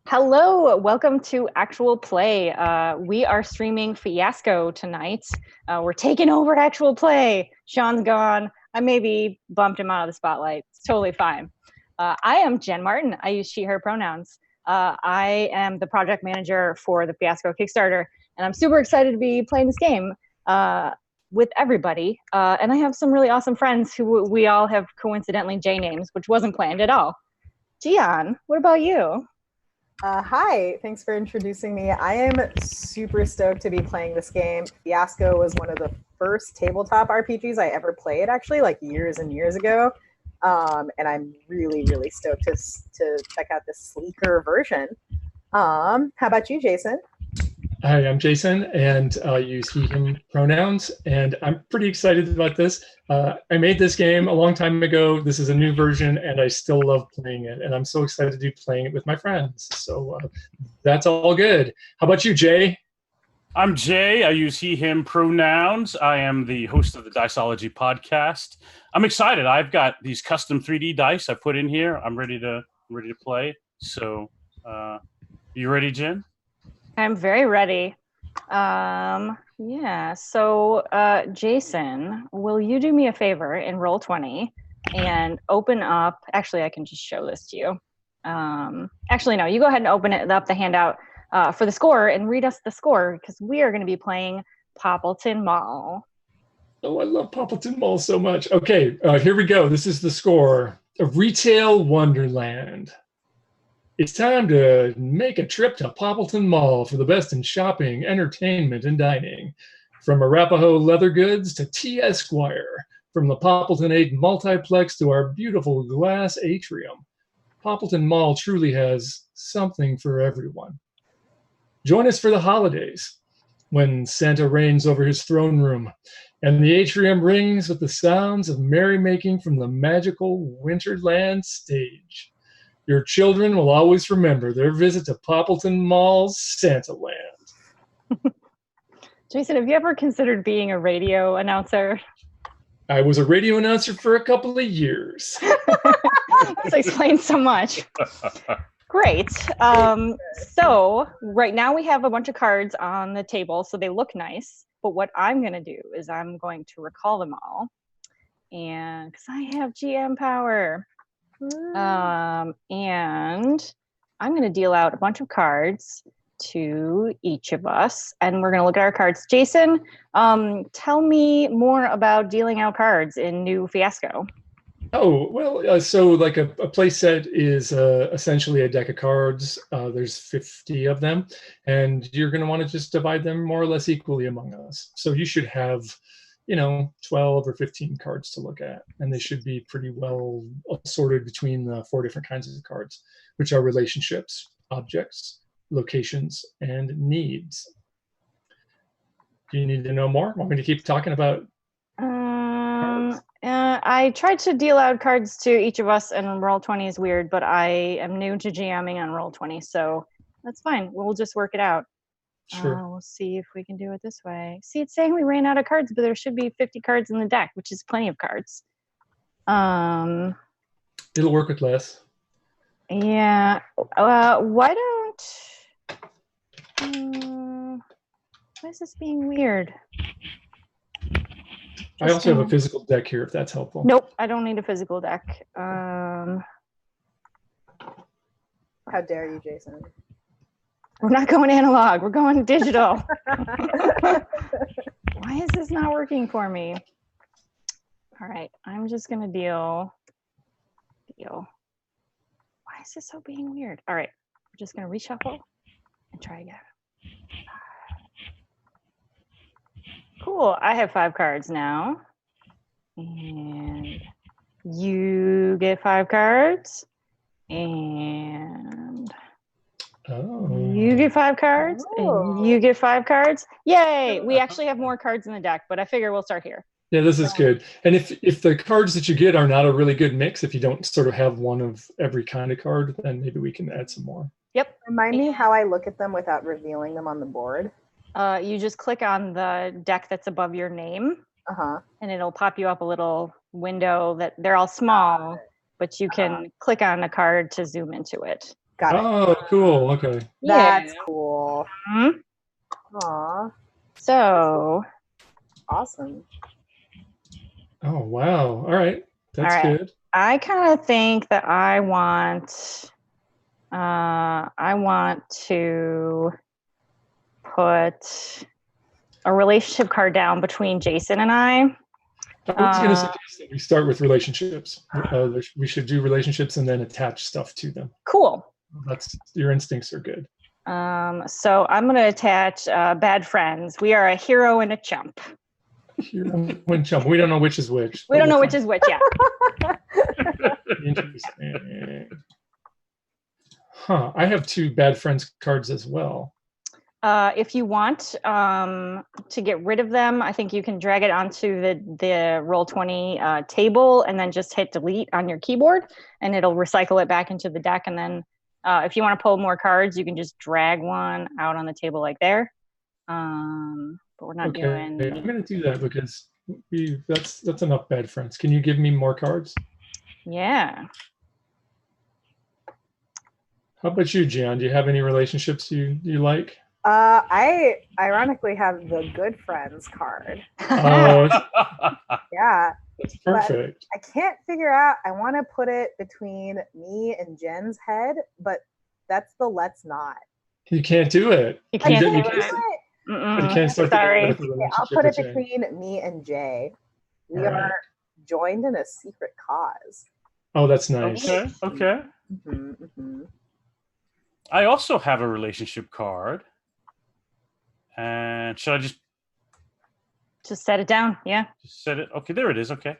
Hello, welcome to Actual Play. We are streaming Fiasco tonight. We're taking over Actual Play. Sean's gone. I maybe bumped him out of the spotlight. It's totally fine. I am Jen Martin. I use she, her pronouns. I am the project manager for the Fiasco Kickstarter, and I'm super excited to be playing this game with everybody. And I have some really awesome friends who we all have coincidentally J names, which wasn't planned at all. Gian, what about you? Hi, thanks for introducing me. I am super stoked to be playing this game. Fiasco was one of the first tabletop RPGs I ever played, actually, like years and years ago. And I'm really, really stoked to check out this sleeker version. How about you, Jason? Hi, I'm Jason, and I use he, him pronouns, and I'm pretty excited about this. I made this game a long time ago. This is a new version, and I still love playing it, and I'm so excited to be playing it with my friends. So that's all good. How about you, Jay? I'm Jay. I use he, him pronouns. I am the host of the Diceology podcast. I'm excited. I've got these custom 3D dice I put in here. I'm ready to play. So, you ready, Jen? I'm very ready. Yeah, so Jason, will you do me a favor and roll 20 and open up, actually I can just show this to you. Actually, no, you go ahead and open up the handout for the score and read us the score because we are going to be playing Poppleton Mall. Oh, I love Poppleton Mall so much. Okay, here we go. This is the score. A retail wonderland. It's time to make a trip to Poppleton Mall for the best in shopping, entertainment, and dining. From Arapahoe leather goods to T. Esquire, from the Poppleton 8 multiplex to our beautiful glass atrium. Poppleton Mall truly has something for everyone. Join us for the holidays, when Santa reigns over his throne room, and the atrium rings with the sounds of merrymaking from the magical Winterland stage. Your children will always remember their visit to Poppleton Mall's Santa Land. Jason, have you ever considered being a radio announcer? I was a radio announcer for a couple of years. This explains so much. Great. So right now we have a bunch of cards on the table, so they look nice. But what I'm going to do is I'm going to recall them all. And because I have GM power. And I'm going to deal out a bunch of cards to each of us, and we're going to look at our cards. Jason, tell me more about dealing out cards in New Fiasco. Oh, well, so like a play set is essentially a deck of cards. There's 50 of them, and you're going to want to just divide them more or less equally among us. So you should have 12 or 15 cards to look at, and they should be pretty well sorted between the 4 different kinds of cards, which are relationships, objects, locations, and needs. Do you need to know more? Want me to keep talking about? I tried to deal out cards to each of us, and Roll20 is weird, but I am new to GMing on Roll20, so that's fine. We'll just work it out. Sure. We'll see if we can do it this way. See, it's saying we ran out of cards, but there should be 50 cards in the deck, which is plenty of cards. It'll work with less. Yeah. Why is this being weird? I also have a physical deck here, if that's helpful. Nope, I don't need a physical deck. How dare you, Jason? We're not going analog. We're going digital. Why is this not working for me? All right, I'm just going to deal. Why is this so being weird? All right, we're just going to reshuffle and try again. Cool, I have 5 cards now. And you get 5 cards. And you get 5 cards. And you get 5 cards. Yay! We actually have more cards in the deck, but I figure we'll start here. Yeah, this is good. And if the cards that you get are not a really good mix, if you don't sort of have one of every kind of card, then maybe we can add some more. Yep. Remind me how I look at them without revealing them on the board. You just click on the deck that's above your name, and it'll pop you up a little window that they're all small, but you can click on a card to zoom into it. Got it. Oh, cool. Okay. That's cool. Mhm. Aw, So, awesome. Oh, wow. All right. That's All right. good. I kind of think that I want to put a relationship card down between Jason and I. I was going to suggest that we start with relationships. We should do relationships and then attach stuff to them. Cool. That's your instincts are good. So I'm going to attach bad friends. We are a hero and a chump. Hero and chump. We don't know which is which. We don't know which is which yet. Interesting. Huh. I have 2 bad friends cards as well. If you want to get rid of them, I think you can drag it onto the Roll20 table and then just hit delete on your keyboard and it'll recycle it back into the deck. And then if you want to pull more cards, you can just drag one out on the table like there. But we're not doing... I'm going to do that because that's enough bad friends. Can you give me more cards? Yeah. How about you, Gian? Do you have any relationships you like? I ironically have the good friends card. Oh, Yeah. that's perfect. I can't figure out, I want to put it between me and Jen's head, but that's the let's not. You can't do it. You can't do You it. You can't start Sorry. with a Okay, relationship I'll put it with Jay. between me and Jay. We All right. are joined in a secret cause. Oh, that's nice. Okay. I also have a relationship card. And should I just set it down? Yeah. set it? Okay, there it is. Okay.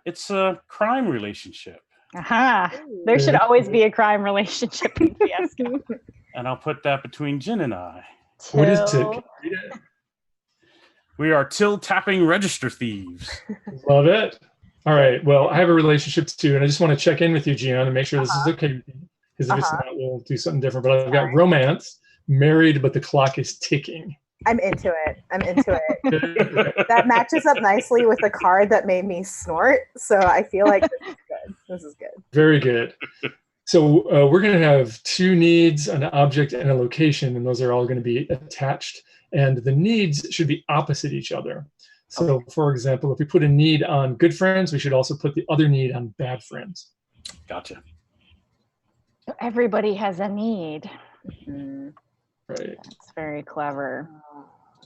It's a crime relationship. Aha. There should always be a crime relationship in Fiasco. And I'll put that between Jen and I. What is it? Till- We are till tapping register thieves. Love it. All right. Well, I have a relationship too, and I just want to check in with you, Gian, and make sure this is okay with you. Because if it's not, we'll do something different. But I've got romance, married, but the clock is ticking. I'm into it. That matches up nicely with the card that made me snort. So I feel like this is good. Very good. So we're going to have 2 needs, an object, and a location, and those are all going to be attached. And the needs should be opposite each other. So, for example, if we put a need on good friends, we should also put the other need on bad friends. Gotcha. Everybody has a need. Mm-hmm. Right. That's very clever.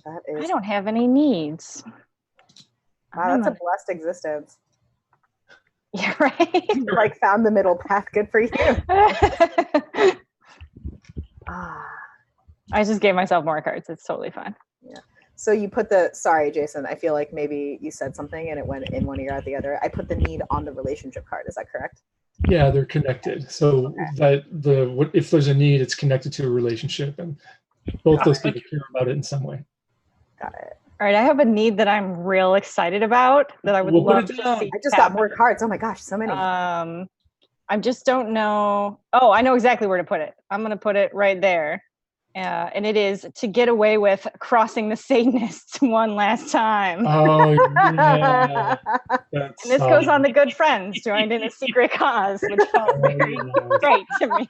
That is. I don't have any needs. Wow, that's a blessed existence. Yeah, right. You like found the middle path. Good for you. I just gave myself more cards. It's totally fine. Yeah. So you put the, sorry, Jason, I feel like maybe you said something and it went in one ear out the other. I put the need on the relationship card. Is that correct? Yeah, they're connected. So that if there's a need, it's connected to a relationship, and both those people care about it in some way. Got it. All right, I have a need that I'm real excited about that I would love to see. I just got more cards. Oh my gosh, so many. I just don't know. Oh, I know exactly where to put it. I'm going to put it right there. And it is to get away with crossing the Satanists one last time. Oh, yeah. And this goes on the good friends joined in a secret cause, which felt very great to me.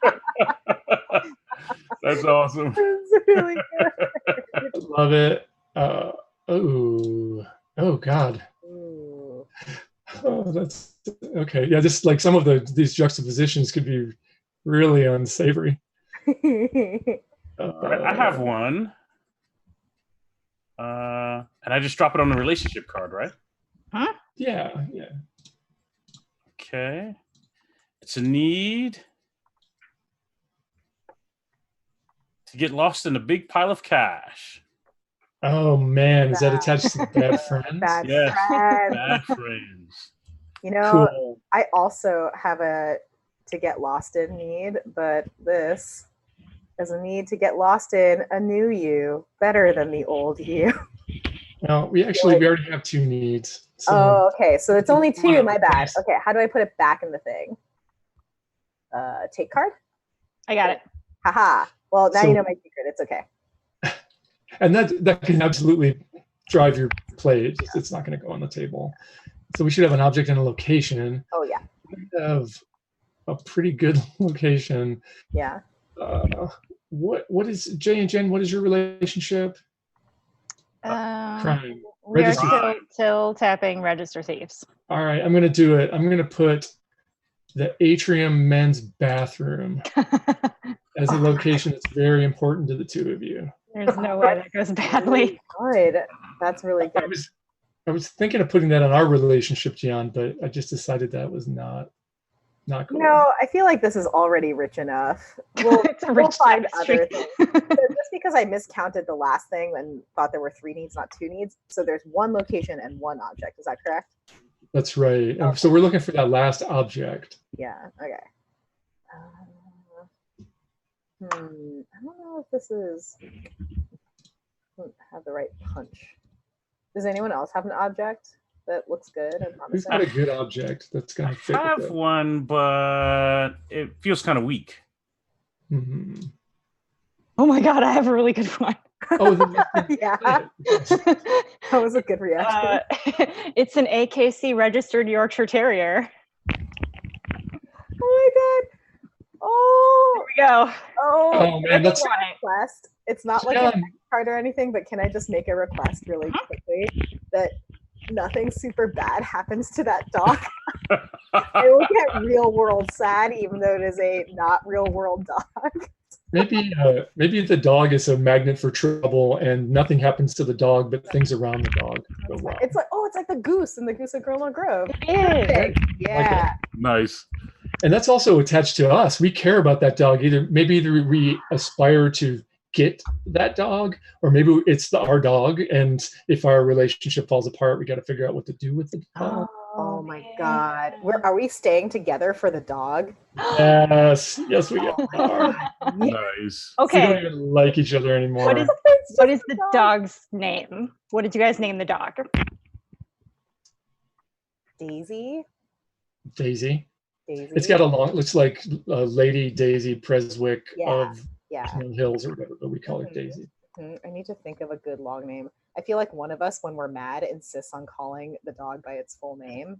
That's awesome. That's really good. Love it. Oh God. Ooh. Oh, that's okay. Yeah, just like some of these juxtapositions could be really unsavory. I have one. And I just drop it on the relationship card, right? Huh? Yeah. Okay. It's a need to get lost in a big pile of cash. Oh man, is that attached to bad friends? Bad Yes. friends. Bad friends. You know, Cool. I also have a to get lost in need, but this is a need to get lost in a new you, better than the old you. No, we already have 2 needs. So Oh, okay. So it's only 2. My bad. Okay, how do I put it back in the thing? Take card? I got it. Haha. Well, now So- you know my secret. It's okay. and that can absolutely drive your play. It's not going to go on the table. So we should have an object and a location. Oh, yeah. We have a pretty good location. Yeah. What is Jay and Jen? What is your relationship? Crime. We are Register. still tapping register thieves. All right, I'm gonna do it. I'm gonna put the atrium men's bathroom as a location that's very important to the two of you. There's no way that goes badly. Good. That's really good. I was thinking of putting that on our relationship, Gian, but I just decided that was not cool. No, I feel like this is already rich enough. We'll find other things. So just because I miscounted the last thing and thought there were 3 needs, not 2 needs. So there's 1 location and 1 object. Is that correct? That's right. Okay. So we're looking for that last object. Yeah. Okay. I don't know if this doesn't have the right punch. Does anyone else have an object that looks good and Who's promising? got a good object that's going to fit? I have one, but it feels kind of weak. Mm-hmm. Oh my god, I have a really good one. Oh, Yeah. That was a good reaction. It's an AKC registered Yorkshire Terrier. Oh my god. Oh. Here we go. Oh man, that's request. It's not like a card or anything, but can I just make a request really quickly that nothing super bad happens to that dog? I will get real world sad, even though it is a not real world dog. maybe the dog is a magnet for trouble, and nothing happens to the dog, but things around the dog go wrong. It's like the goose in the Goose of Gilmore Grove. It is. Yeah. Nice. And that's also attached to us. We care about that dog. Either we aspire to get that dog, or maybe it's our dog. And if our relationship falls apart, we got to figure out what to do with the dog. Oh my god. Are we staying together for the dog? Yes, we are. Nice. Okay. We don't even like each other anymore. What is the dog's name? What did you guys name the dog? Daisy. Daisy. It's got looks like Lady Daisy Preswick of Hills or whatever, but we call her Daisy. I need to think of a good long name. I feel like one of us, when we're mad, insists on calling the dog by its full name.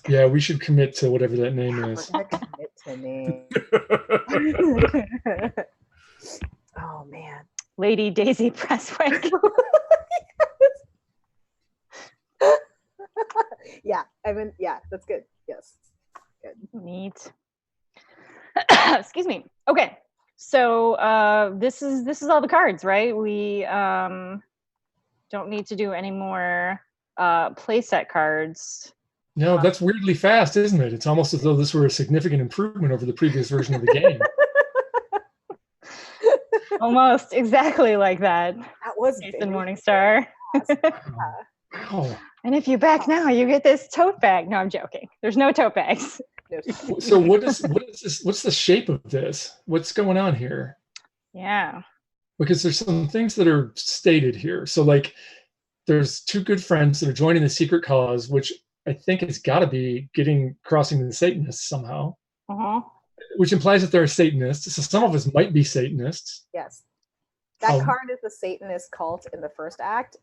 Yeah, we should commit to whatever that name is. We're gonna commit to name. Oh man. Lady Daisy Preswick. Yeah, that's good. Yes. Good. Neat. Excuse me. Okay. So this is all the cards, right? We don't need to do any more playset cards. No, that's weirdly fast, isn't it? It's almost as though this were a significant improvement over the previous version of the game. Almost exactly like that. That was Jason Morningstar. Wow. And if you back now, you get this tote bag. No, I'm joking. There's no tote bags. So what is this? What's the shape of this? What's going on here? Yeah. Because there's some things that are stated here. So like there's 2 good friends that are joining the secret cause, which I think has got to be crossing the Satanists somehow. Uh-huh. Which implies that they're Satanists. So some of us might be Satanists. Yes. That card is the Satanist cult in the first act.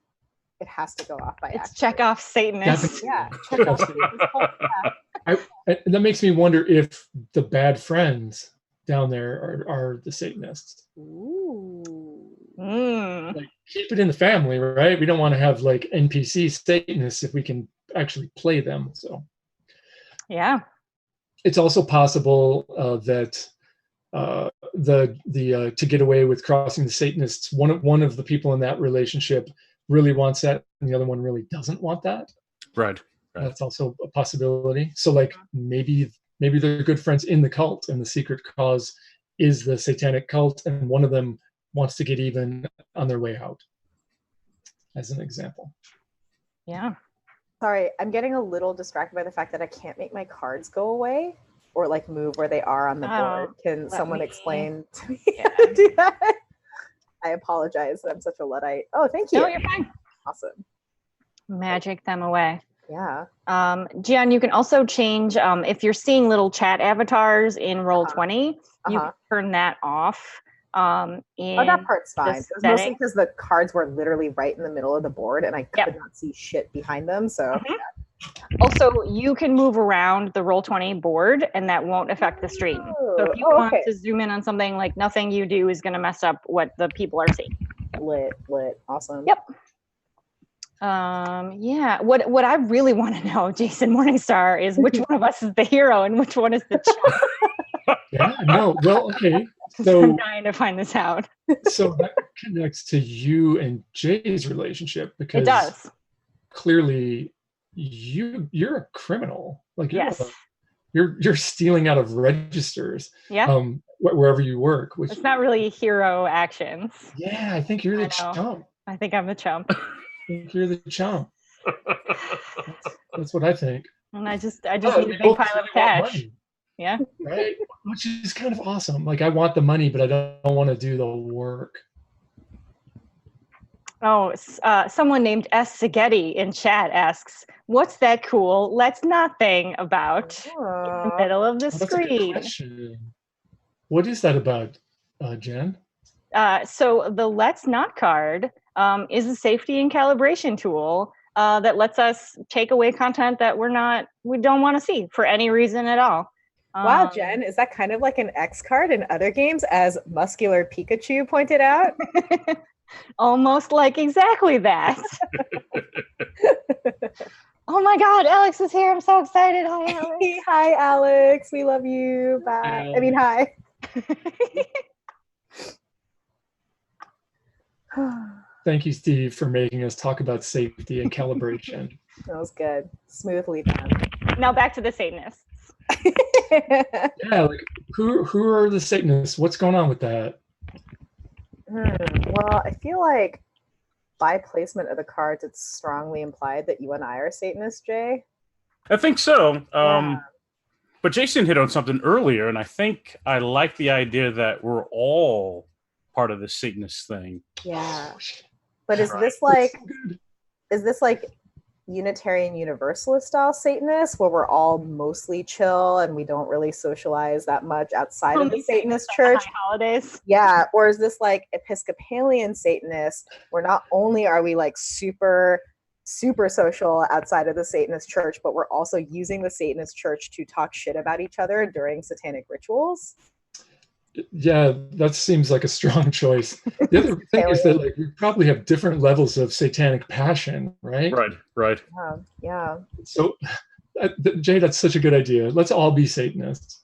It has to go off by accident. It's Chekhov Satanist. Yeah. Chekhov Satanist cult. Yeah. That makes me wonder if the bad friends down there are the Satanists. Ooh. Like, keep it in the family, right? We don't want to have like NPC Satanists if we can actually play them. So yeah, it's also possible that the to get away with crossing the Satanists, one of the people in that relationship really wants that, and the other one really doesn't want that. Right. That's also a possibility. So like maybe they're good friends in the cult, and the secret cause is the satanic cult, and one of them wants to get even on their way out, as an example. Yeah. Sorry, I'm getting a little distracted by the fact that I can't make my cards go away or like move where they are on the board. Can someone explain to me how to do that? I apologize. I'm such a Luddite. Oh, thank you. No, you're fine. Awesome. Magic them away. Yeah. Gian, you can also change if you're seeing little chat avatars in Roll20, you can turn that off. That part's fine. It was mostly because the cards were literally right in the middle of the board and I could not see shit behind them. So Also, you can move around the Roll20 board, and that won't affect the stream. So if you want okay. to zoom in on something, like nothing you do is going to mess up what the people are seeing. Lit, awesome. Yep. Yeah. What I really want to know, Jason Morningstar, is which one of us is the hero and which one is the chump. Yeah. No. Well. Okay. I'm So dying to find this out. so that connects to you and Jay's relationship because It does. clearly you're a criminal. Like Yes. you're stealing out of registers. Yeah. Wherever you work. Which It's not really hero actions. yeah, I think you're the chump. I think I'm the chump. I think you're the chump. That's what I think. And I just need a big pile of cash. Money, Yeah. right? Which is kind of awesome. Like I want the money, but I don't want to do the work. Oh, someone named S. Sigeti in chat asks, "What's that cool Let's Not thing about in the middle of the That's a good screen?" question. What is that about, Jen? So the Let's Not card is a safety and calibration tool that lets us take away content that we don't want to see for any reason at all. Wow, Jen, is that kind of like an X card in other games, as Muscular Pikachu pointed out? Almost like exactly that. Oh my God, Alex is here. I'm so excited. Hi, Alex. Hi, Alex. We love you. Bye. I mean, hi. Thank you, Steve, for making us talk about safety and calibration. That was good. Smoothly done. Now back to the Satanists. Yeah, like who are the Satanists? What's going on with that? Well, I feel like by placement of the cards, it's strongly implied that you and I are Satanists, Jay. I think so. Yeah. But Jason hit on something earlier, and I think I like the idea that we're all part of the Satanist thing. Yeah. But is Right. this like Unitarian Universalist style Satanist, where we're all mostly chill and we don't really socialize that much outside of the Satanist church? Holidays. Yeah. Or is this like Episcopalian Satanist, where not only are we like super social outside of the Satanist church, but we're also using the Satanist church to talk shit about each other during satanic rituals? Yeah, that seems like a strong choice. The other thing is that like we probably have different levels of satanic passion, right? Right. Yeah. So, Jay, that's such a good idea. Let's all be Satanists.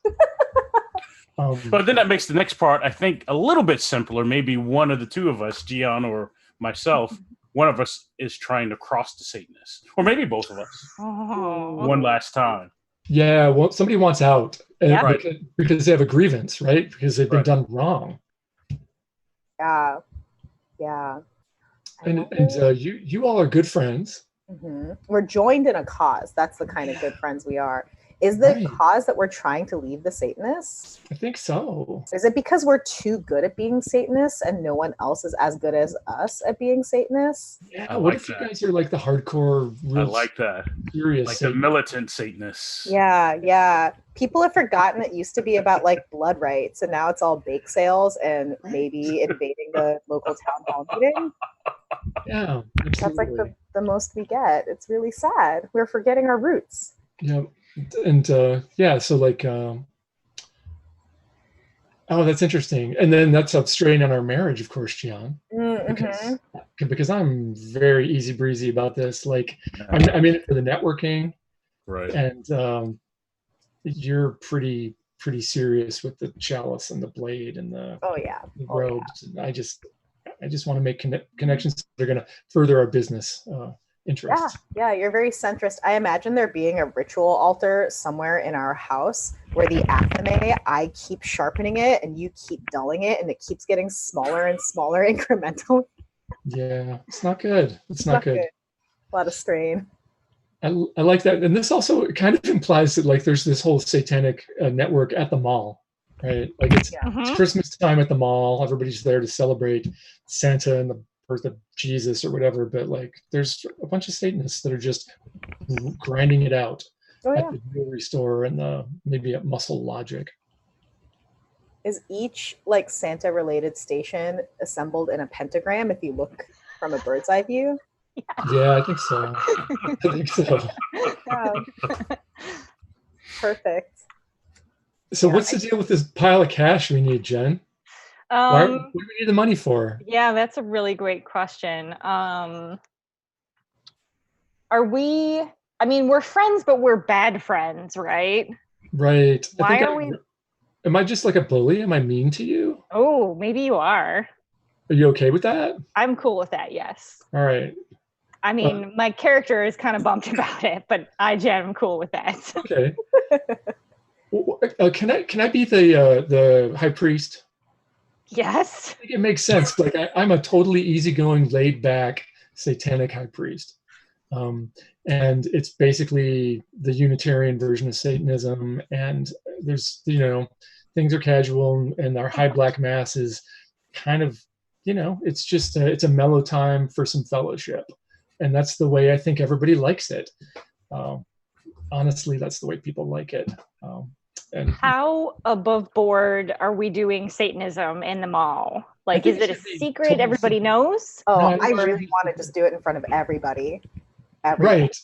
But then that makes the next part, I think, a little bit simpler. Maybe one of the two of us, Gian or myself, one of us is trying to cross the Satanists, or maybe both of us, one last time. Yeah, well, somebody wants out, Yeah. because they have a grievance, right? Because they've been done wrong. Yeah. And you all are good friends. Mm-hmm. We're joined in a cause. That's the kind of good friends we are. Is the cause that we're trying to leave the Satanists? I think so. Is it because we're too good at being Satanists and no one else is as good as us at being Satanists? Yeah. What if you guys are like the hardcore, I like that. Serious, like the militant Satanists. Yeah. People have forgotten it used to be about like blood rights, and now it's all bake sales and maybe invading the local town hall meeting. Yeah, that's absolutely. like the most we get. It's really sad. We're forgetting our roots. Yeah. And so like oh, that's interesting. And then that's a strain on our marriage, of course, Gian, because I'm very easy breezy about this. Like I'm in it for the networking, right? And you're pretty serious with the chalice and the blade and the robes. And I just want to make connections that are going to further our business interests. Yeah, you're very centrist. I imagine there being a ritual altar somewhere in our house where the athame, I keep sharpening it and you keep dulling it, and it keeps getting smaller and smaller incrementally. Yeah, it's not good. It's not good. A lot of strain. I like that. And this also kind of implies that like there's this whole satanic network at the mall, right? Like it's Christmas time at the mall. Everybody's there to celebrate Santa and the birth of Jesus or whatever, but like there's a bunch of Satanists that are just grinding it out at the jewelry store and maybe at Muscle Logic. Is each like Santa related station assembled in a pentagram if you look from a bird's eye view? Yeah, I think so. I think so. Perfect. So Yeah, what's the deal with this pile of cash we need, Jen? What do we need the money for? Yeah, that's a really great question. Are we, I mean, we're friends, but we're bad friends, right? Right. Why are we? Am I just like a bully? Am I mean to you? Oh, maybe you are. Are you okay with that? I'm cool with that, yes. All right. I mean, my character is kind of bummed about it, but I am cool with that. Okay. Can I be the high priest? Yes. I think it makes sense. Like I'm a totally easygoing, laid back, satanic high priest. And it's basically the Unitarian version of Satanism. And there's, things are casual, and our high black mass is kind of, it's just it's a mellow time for some fellowship. And that's the way I think everybody likes it. Honestly, that's the way people like it. And how above board are we doing Satanism in the mall? Like, is it a secret totally everybody knows? Oh, No, I really want to just do it in front of everybody. Right.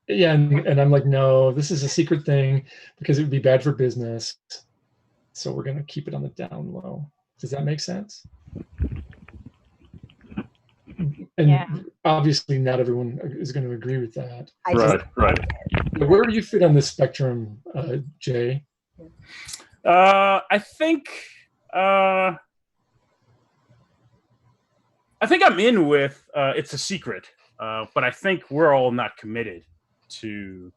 Yeah, and I'm like, no, this is a secret thing because it would be bad for business. So we're going to keep it on the down low. Does that make sense? And obviously not everyone is going to agree with that. Right. Where do you fit on this spectrum, Jay? I think I'm in with it's a secret, but I think we're all not committed to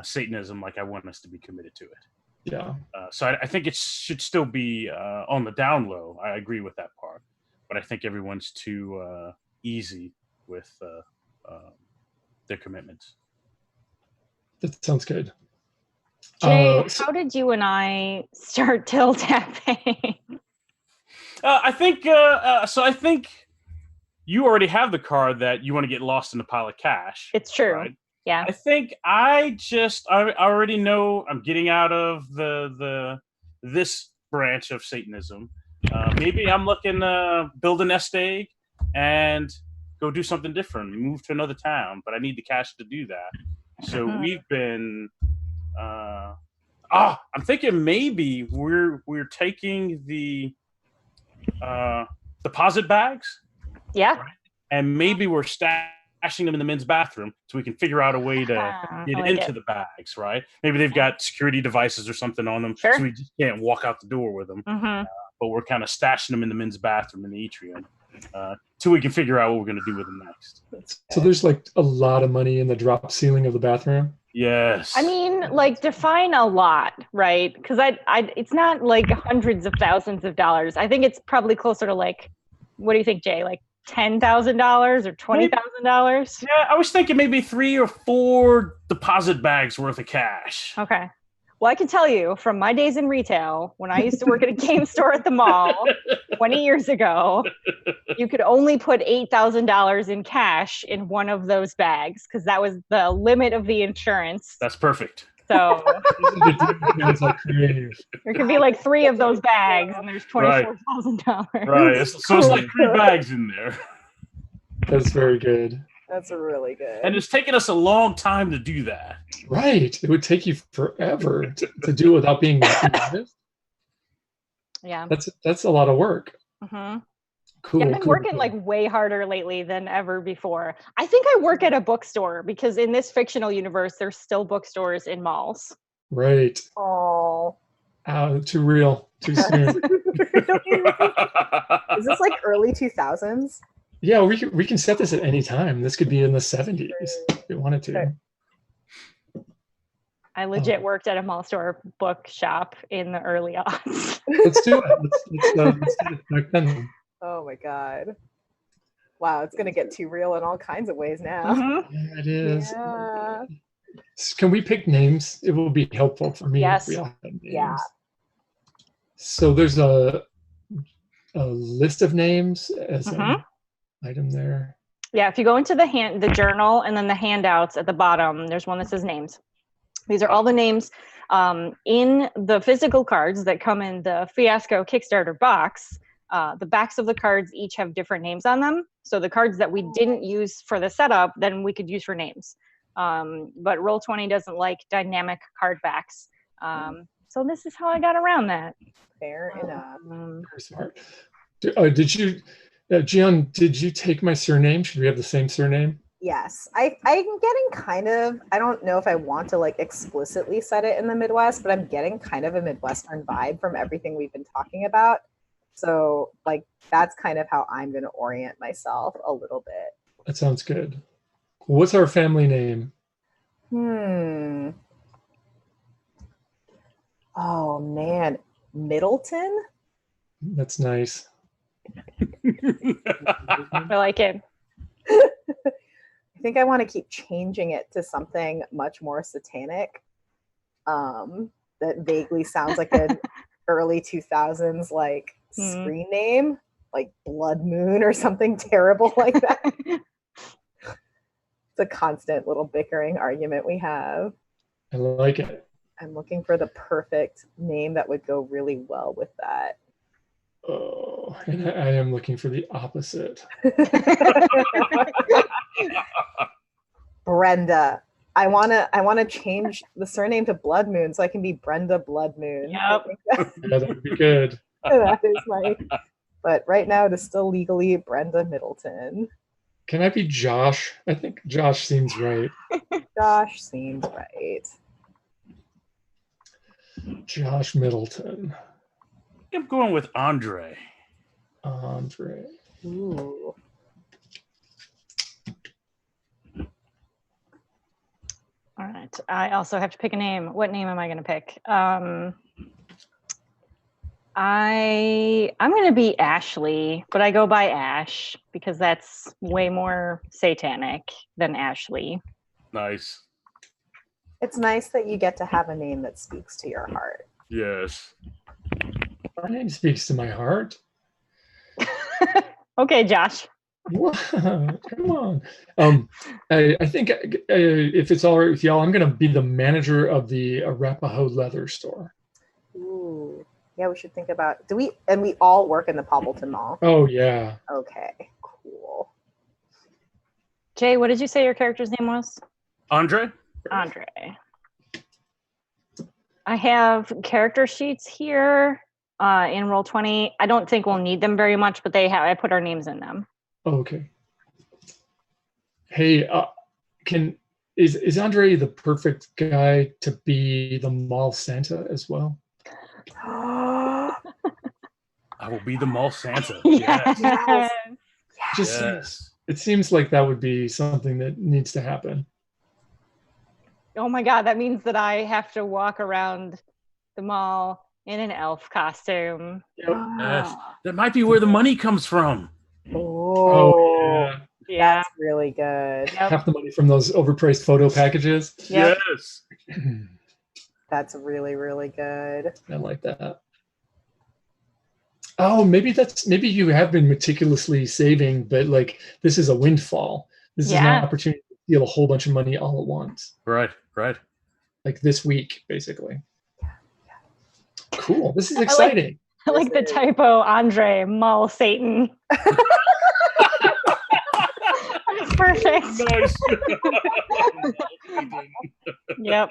Satanism like I want us to be committed to it. Yeah. So I think it should still be on the down low. I agree with that part, but I think everyone's too easy with their commitments. That sounds good. Jay, how did you and I start till tapping? I think you already have the card that you want to get lost in a pile of cash. It's true. Right? Yeah. I think I already know I'm getting out of this branch of Satanism. Maybe I'm looking to build a nest egg and go do something different, move to another town, but I need the cash to do that. So we've been I'm thinking maybe we're taking the deposit bags. Yeah. Right? And maybe we're stashing them in the men's bathroom so we can figure out a way to get into the bags, right? Maybe they've got security devices or something on them, so we just can't walk out the door with them. But we're kind of stashing them in the men's bathroom in the atrium till we can figure out what we're going to do with them next. So there's like a lot of money in the drop ceiling of the bathroom. Yes. I mean, like, define a lot, right? Because it's not like hundreds of thousands of dollars. I think it's probably closer to like, what do you think, Jay? Like $10,000 or $20,000? Yeah, I was thinking maybe 3 or 4 deposit bags worth of cash. Okay. Well, I can tell you from my days in retail, when I used to work at a game store at the mall 20 years ago, you could only put $8,000 in cash in one of those bags because that was the limit of the insurance. That's perfect. So there could be like 3 of those bags and there's $24,000. Right. So it's like 3 bags in there. That's very good. That's really good. And it's taken us a long time to do that. Right. It would take you forever to do it without being honest. Yeah. That's a lot of work. Mm-hmm. Cool. Yeah, I've been working like way harder lately than ever before. I think I work at a bookstore because in this fictional universe, there's still bookstores in malls. Right. Oh. Too real. Too soon. Is this like early 2000s? Yeah, we can set this at any time. This could be in the 70s if we wanted to. Okay. I legit worked at a mall store bookshop in the early aughts. Let's do it. Let's do it back then. Oh my God. Wow, it's going to get too real in all kinds of ways now. Mm-hmm. Yeah, it is. Yeah. Can we pick names? It will be helpful for me. Yes. If we all have names. Yeah. So there's a list of names as an item there. Yeah, if you go into the journal and then the handouts at the bottom, there's one that says names. These are all the names in the physical cards that come in the Fiasco Kickstarter box. The backs of the cards each have different names on them. So the cards that we didn't use for the setup, then we could use for names. But Roll20 doesn't like dynamic card backs. So this is how I got around that. Fair enough. Very smart. Did you, Gian, did you take my surname? Should we have the same surname? Yes, I'm getting kind of, I don't know if I want to like explicitly set it in the Midwest, but I'm getting kind of a Midwestern vibe from everything we've been talking about. So like, that's kind of how I'm going to orient myself a little bit. That sounds good. What's our family name? Oh man, Middleton? That's nice. I like it. I think I want to keep changing it to something much more satanic. That vaguely sounds like an early 2000s like screen name, like Blood Moon or something terrible like that. It's a constant little bickering argument we have. I like it. I'm looking for the perfect name that would go really well with that. Oh, and I am looking for the opposite. Brenda. I wanna change the surname to Blood Moon so I can be Brenda Blood Moon. Yep. Yeah, that would be good. That is my, but right now it is still legally Brenda Middleton. Can I be Josh? I think Josh seems right. Josh seems right. Josh Middleton. I'm going with Andre. Andre. Ooh. All right. I also have to pick a name. What name am I going to pick? I'm going to be Ashley, but I go by Ash because that's way more satanic than Ashley. Nice. It's nice that you get to have a name that speaks to your heart. Yes. My name speaks to my heart. Okay, Josh. Wow, come on. I think if it's all right with y'all, I'm going to be the manager of the Arapahoe leather store. Ooh. Yeah, we should think about, we all work in the Poppleton Mall. Oh, yeah. Okay, cool. Jay, what did you say your character's name was? Andre? Andre. I have character sheets here in Roll20. I don't think we'll need them very much, but I put our names in them. Okay. Hey, is Andre the perfect guy to be the mall Santa as well? I will be the mall Santa. Yes. Yes. Just Yes. it seems like that would be something that needs to happen. Oh my God, that means that I have to walk around the mall in an elf costume. Yep. Yes. That might be where the money comes from. Oh, yeah. Yeah. that's really good. Yep. Half the money from those overpriced photo packages. Yep. Yes. That's really, really good. I like that. Oh, maybe you have been meticulously saving, but like this is a windfall. This is an opportunity to steal a whole bunch of money all at once. Right. Like this week, basically. Cool. This is exciting. I like the typo, Andre, Mall Satan. That's perfect. Nice. Yep.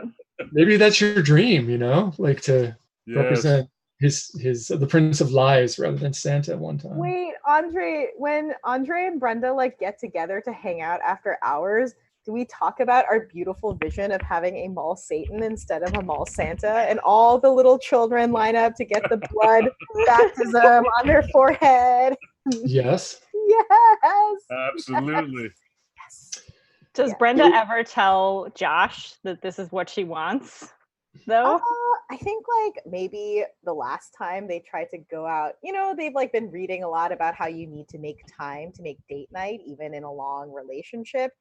Maybe that's your dream, like to Yes. represent the Prince of Lies rather than Santa one time. Wait, Andre, when Andre and Brenda like get together to hang out after hours, do we talk about our beautiful vision of having a mall Satan instead of a mall Santa, and all the little children line up to get the blood baptism on their forehead? Yes. Yes. Absolutely. Yes. Does Brenda ever tell Josh that this is what she wants, though? I think like maybe the last time they tried to go out, they've like been reading a lot about how you need to make time to make date night, even in a long relationship.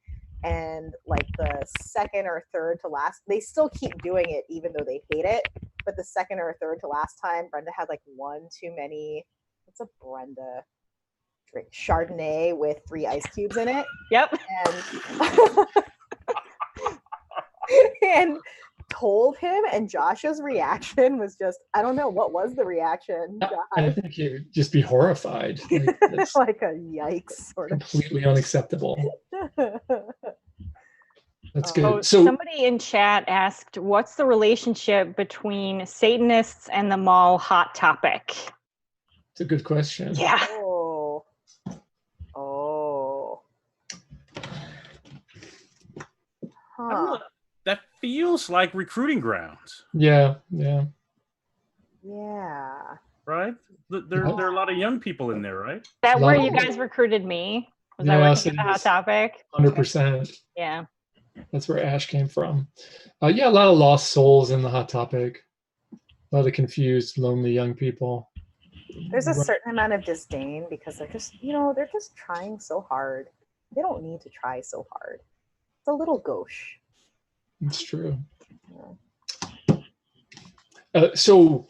And like the second or third to last, they still keep doing it even though they hate it. But the second or third to last time, Brenda had like one too many. What's a Brenda drink? Chardonnay with 3 ice cubes in it. Yep. And told him, and Josh's reaction was just, I don't know, what was the reaction, Josh? I think you'd just be horrified. Like, that's Like a yikes sort of. completely unacceptable. That's good. Oh, So somebody in chat asked, what's the relationship between Satanists and the mall hot topic? it's a good question. Yeah. Oh. Oh. I don't know. Huh. That feels like recruiting grounds, Yeah. Yeah. right? There are a lot of young people in there, right? That Lot where of you work. guys recruited me? Was that Yeah, where you so got the hot it's topic? 100%. Yeah. That's where Ash came from. Yeah, a lot of lost souls in the hot topic. A lot of confused, lonely young people. There's a Right. certain amount of disdain because they're just, they're just trying so hard. They don't need to try so hard. It's a little gauche. It's true. Yeah. So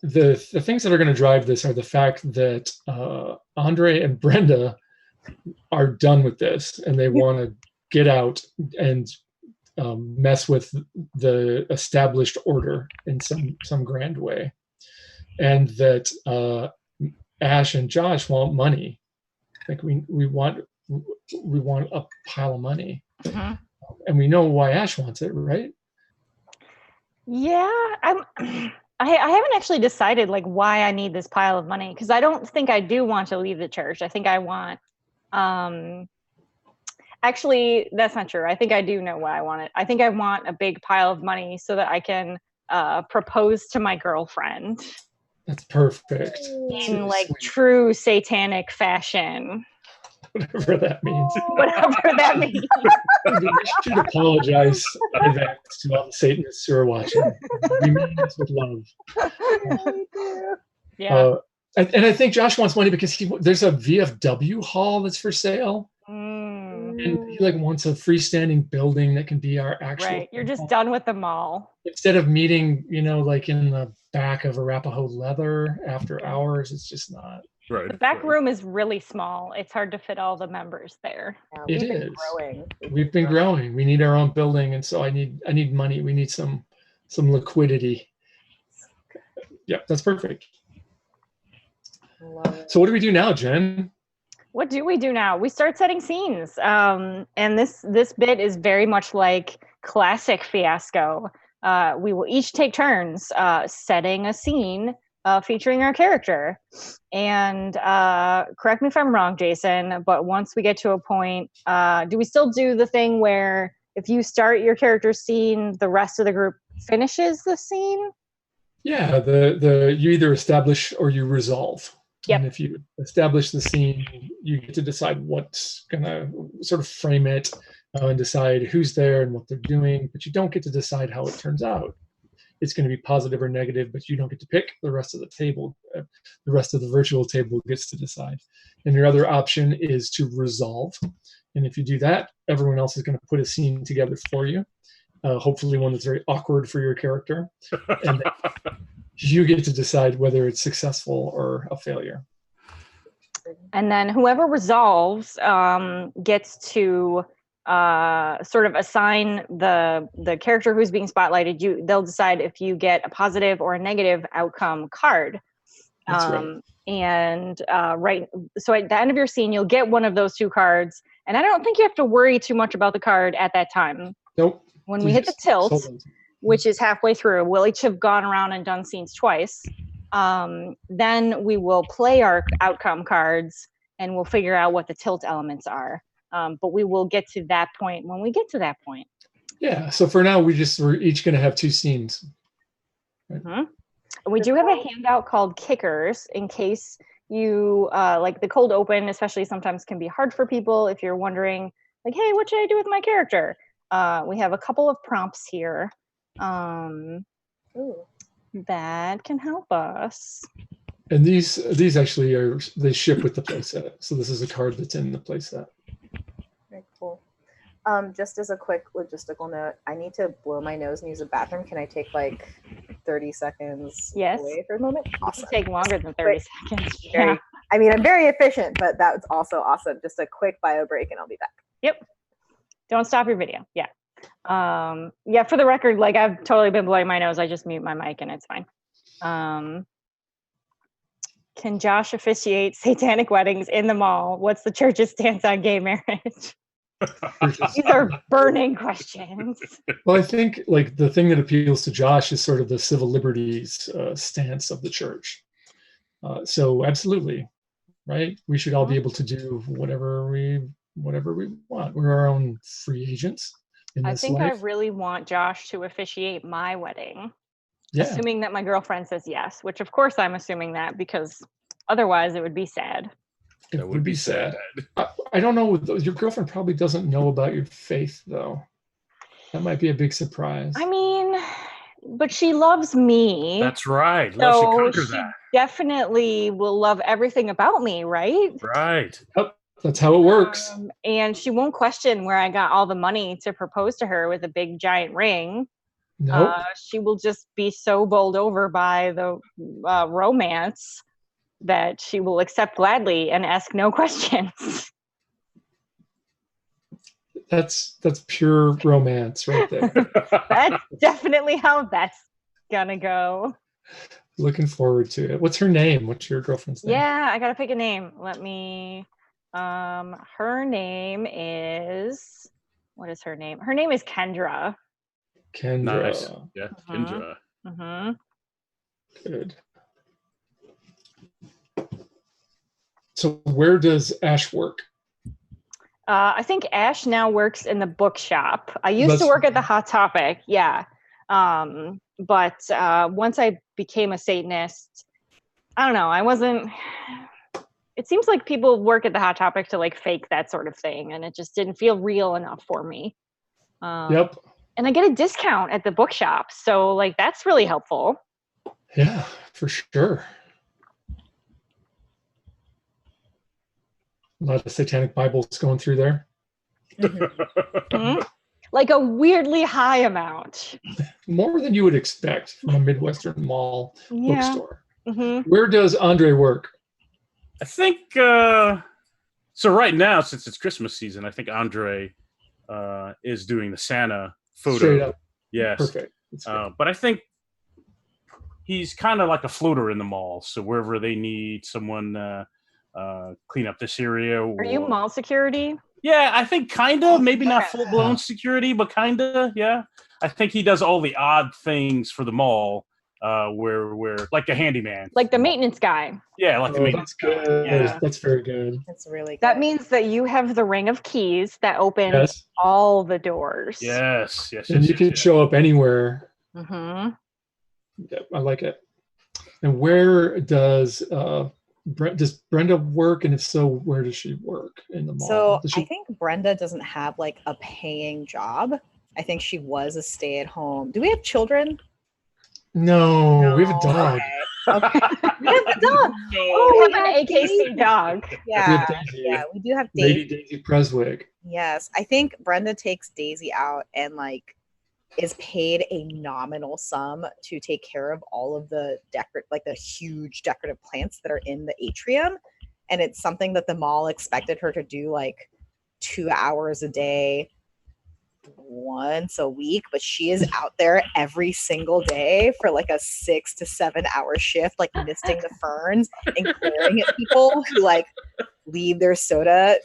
the things that are going to drive this are the fact that Andre and Brenda are done with this and they want to get out and mess with the established order in some grand way, and that Ash and Josh want money. Like we want a pile of money, Mhm. and we know why Ash wants it, right? Yeah, I haven't actually decided like why I need this pile of money, because I don't think I do want to leave the church. I think I want actually that's not true. I think I do know why I want it. I think I want a big pile of money so that I can propose to my girlfriend That's perfect. in like Sweet. true satanic fashion. Whatever that means. Whatever that means. We should apologize in advance to all the Satanists who are watching. We mean this with love. Yeah. And I think Josh wants money because there's a VFW hall that's for sale, Mm, and he like wants a freestanding building that can be our actual. right. You're just done with the mall. Instead of meeting, like in the back of Arapahoe leather after hours, it's just not. Right. The back room is really small. It's hard to fit all the members there. Yeah, It we've been is. growing. We've been growing. We need our own building, and so I need money. We need some liquidity. Yep, that's perfect. Love it. So what do we do now, Jen? What do we do now? We start setting scenes. And this bit is very much like classic Fiasco. We will each take turns setting a scene featuring our character. And correct me if I'm wrong, Jason, but once we get to a point, do we still do the thing where if you start your character's scene, the rest of the group finishes the scene? Yeah, the you either establish or you resolve. Yep. And if you establish the scene, you get to decide what's gonna sort of frame it and decide who's there and what they're doing, but you don't get to decide how it turns out. It's going to be positive or negative, but you don't get to pick. The rest of the table, the rest of the virtual table gets to decide. And your other option is to resolve. And if you do that, everyone else is going to put a scene together for you. Hopefully one that's very awkward for your character. And then you get to decide whether it's successful or a failure. And then whoever resolves gets to sort of assign the character who's being spotlighted. They'll decide if you get a positive or a negative outcome card. That's right. And so at the end of your scene, you'll get one of those two cards. And I don't think you have to worry too much about the card at that time. Nope. When we hit the tilt, which is halfway through, we'll each have gone around and done scenes twice. Then we will play our outcome cards and we'll figure out what the tilt elements are. But we will get to that point when we get to that point. Yeah. So for now, we're each going to have two scenes. Right? Mm-hmm. We do have a handout called Kickers in case you like the cold open, especially sometimes can be hard for people if you're wondering, like, hey, what should I do with my character? We have a couple of prompts here that can help us. And these actually they ship with the playset. So this is a card that's in the playset. Very cool. Just as a quick logistical note, I need to blow my nose and use a bathroom. Can I take like 30 seconds away for a moment? Awesome. Take longer than 30 seconds. Yeah. I mean, I'm very efficient, but that was also awesome. Just a quick bio break and I'll be back. Yep. Don't stop your video. Yeah. Yeah, for the record, like I've totally been blowing my nose. I just mute my mic and it's fine. Can Josh officiate satanic weddings in the mall? What's the church's stance on gay marriage? These are burning questions. Well, I think like the thing that appeals to Josh is sort of the civil liberties stance of the church. So absolutely, right? We should all be able to do whatever we want. We're our own free agents in I this think life. I really want Josh to officiate my wedding, Yeah. assuming that my girlfriend says yes, which of course I'm assuming that because otherwise it would be sad. It would be sad. I don't know. Your girlfriend probably doesn't know about your faith, though. That might be a big surprise. I mean, but she loves me. That's right. So she definitely will love everything about me, right? Right. Yep. That's how it works. And she won't question where I got all the money to propose to her with a big giant ring. Nope. She will just be so bowled over by the romance that she will accept gladly and ask no questions. That's pure romance right there. That's definitely how that's gonna go. Looking forward to it. What's her name? What's your girlfriend's name? Yeah, I gotta pick a name. Let me. Her name is. What is her name? Her name is Kendra. Kendra. Nice. Yeah, Kendra. Mm-hmm. Good. So where does Ash work? I think Ash now works in the bookshop. I used to work at the Hot Topic, yeah. But once I became a Satanist, I don't know, I wasn't... It seems like people work at the Hot Topic to like fake that sort of thing, and it just didn't feel real enough for me. Yep. And I get a discount at the bookshop, so like that's really helpful. Yeah, for sure. A lot of satanic Bibles going through there. Mm-hmm. Like a weirdly high amount. More than you would expect from a Midwestern mall bookstore. Mm-hmm. Where does Andre work? I think, so right now, since it's Christmas season, I think Andre is doing the Santa photo. Straight up. Yes. Perfect. But I think he's kind of like a floater in the mall. So wherever they need someone clean up this area. Are you mall security? Yeah, I think kind of. Maybe not full-blown security, but kind of, yeah. I think he does all the odd things for the mall, where like a handyman. Like the maintenance guy. Yeah, like the maintenance guy. Yeah. That's very good. That's really good. That means that you have the ring of keys that opens all the doors. Yes. And you can show up anywhere. Mm-hmm. Yeah, I like it. And where does Brenda work? And if so, where does she work in the mall? So I think Brenda doesn't have like a paying job. I think she was a stay-at-home. Do we have children? No, we have a dog. Okay. We have a dog. Oh, we have an AKC dog. Yeah, we do have Daisy. Lady Daisy Preswig. Yes, I think Brenda takes Daisy out and like is paid a nominal sum to take care of all of the the huge decorative plants that are in the atrium, and it's something that the mall expected her to do like 2 hours a day, once a week, but she is out there every single day for like a 6 to 7 hour shift, like misting the ferns and glaring at people who like leave their soda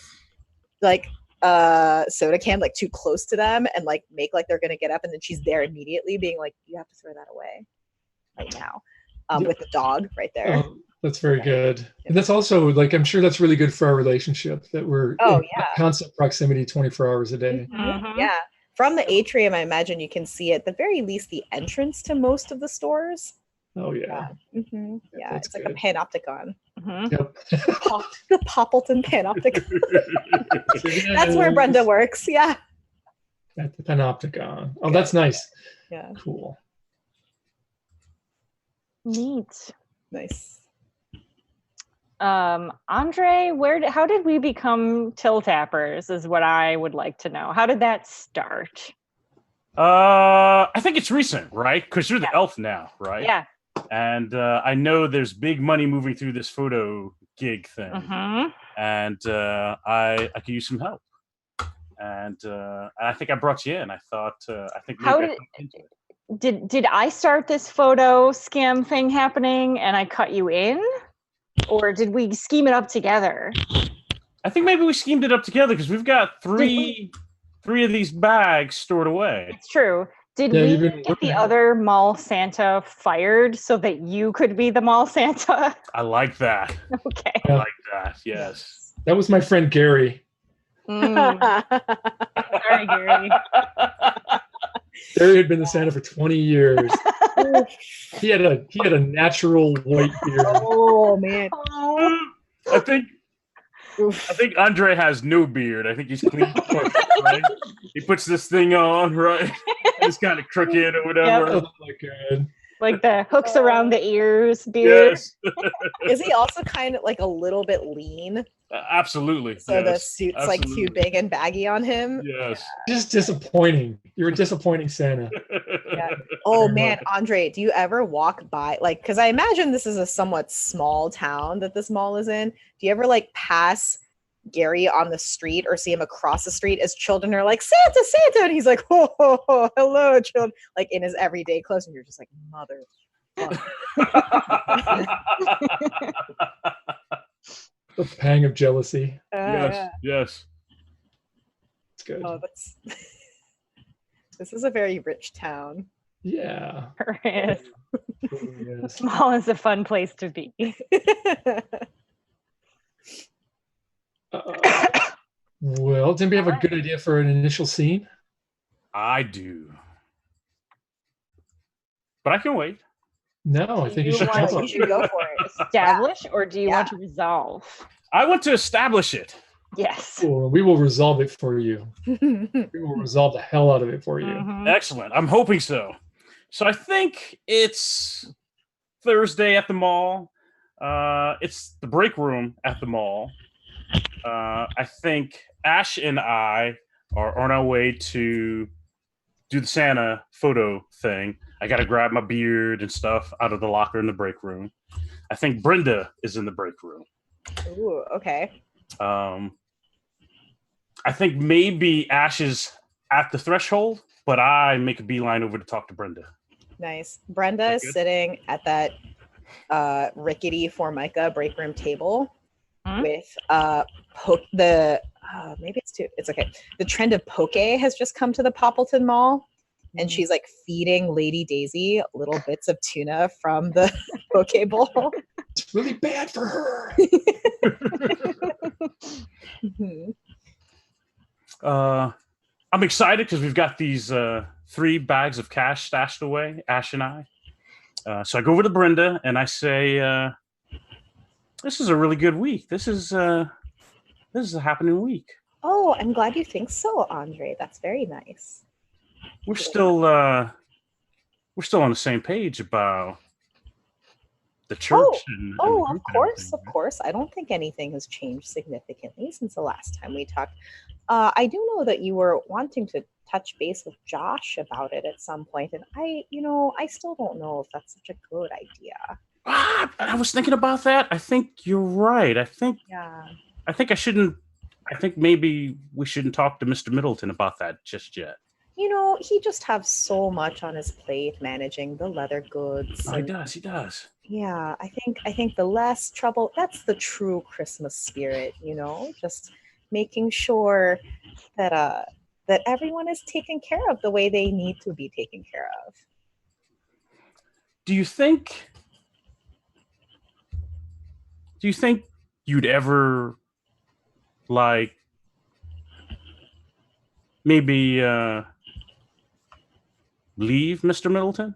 can like too close to them and like make like they're gonna get up, and then she's there immediately being like, you have to throw that away right now, with the dog right there. That's very good. And that's also like, I'm sure that's really good for our relationship that we're in constant proximity 24 hours a day. Mm-hmm. Yeah. From the atrium, I imagine you can see at the very least the entrance to most of the stores. Oh yeah. Mm-hmm. Yeah, it's good. like a panopticon. Mm-hmm. Yep. The Poppleton panopticon. That's where Brenda works. Yeah. At the panopticon. Oh, that's nice. Yeah. Cool. Neat. Nice. Andre, how did we become Till Tappers is what I would like to know. How did that start? I think it's recent, right? Because you're the elf now, right? Yeah. And I know there's big money moving through this photo gig thing. Mm-hmm. And I could use some help. and I think I brought you in. I thought I think How maybe I jumped into it. Did I start this photo scam thing happening and I cut you in? Or did we scheme it up together? I think maybe we schemed it up together because we've got three of these bags stored away. It's true. Did Yeah, we you've been get the working. other mall Santa fired so that you could be the mall Santa? I like that. Okay. I like that. Yes. That was my friend Gary. Sorry, Gary. Gary had been the Santa for 20 years. He had a natural white beard. Oh man. I think Andre has no beard. I think he's clean, right? He puts this thing on, right? It's kind of crooked or whatever. Oh my god. Like the hooks around the ears beard. Yes. Is he also kind of like a little bit lean? Absolutely. So the yes. suit's Absolutely. like too big and baggy on him? Yes. Just disappointing. You're a disappointing Santa. Yeah. Oh man, Andre, do you ever walk by, like, because I imagine this is a somewhat small town that this mall is in. Do you ever like pass Gary on the street or see him across the street as children are like, Santa, Santa, and he's like, oh, hello, children, like in his everyday clothes, and you're just like, mother. The pang of jealousy. Yes. It's good. Oh, that's this is a very rich town. Yeah. Yes. Yes. Mall is a fun place to be. Well, didn't we have a good idea for an initial scene? I do. But I can wait. No, I think you You should want jump You should go for it. Establish, or do you Yeah. want to resolve? I want to establish it. Yes. Cool. We will resolve it for you. We will resolve the hell out of it for you. Mhm. Excellent. I'm hoping so. So I think it's Thursday at the mall. It's the break room at the mall. I think Ash and I are on our way to do the Santa photo thing. I got to grab my beard and stuff out of the locker in the break room. I think Brenda is in the break room. Ooh, okay. I think maybe Ash is at the threshold, but I make a beeline over to talk to Brenda. Nice. Brenda Is is that good? sitting at that rickety Formica break room table with maybe it's two. It's okay. The trend of poke has just come to the Poppleton Mall, and she's like feeding Lady Daisy little bits of tuna from the poke bowl. It's really bad for her. Mhm. I'm excited because we've got these 3 bags of cash stashed away, Ash and I. So I go over to Brenda and I say, "This is a really good week. This is a happening week. Oh, I'm glad you think so, Andre. That's very nice. We're still on the same page about the church." and the Oh, group of and course, everything, of right? course. I don't think anything has changed significantly since the last time we talked. I do know that you were wanting to touch base with Josh about it at some point, and I still don't know if that's such a good idea. I was thinking about that. I think you're right. I think Yeah. maybe we shouldn't talk to Mr. Middleton about that just yet. He just has so much on his plate managing the leather goods. Oh, he and- does. He does. Yeah, I think the less trouble, that's the true Christmas spirit, just making sure that that everyone is taken care of the way they need to be taken care of. Do you think you'd ever like maybe leave Mr. Middleton?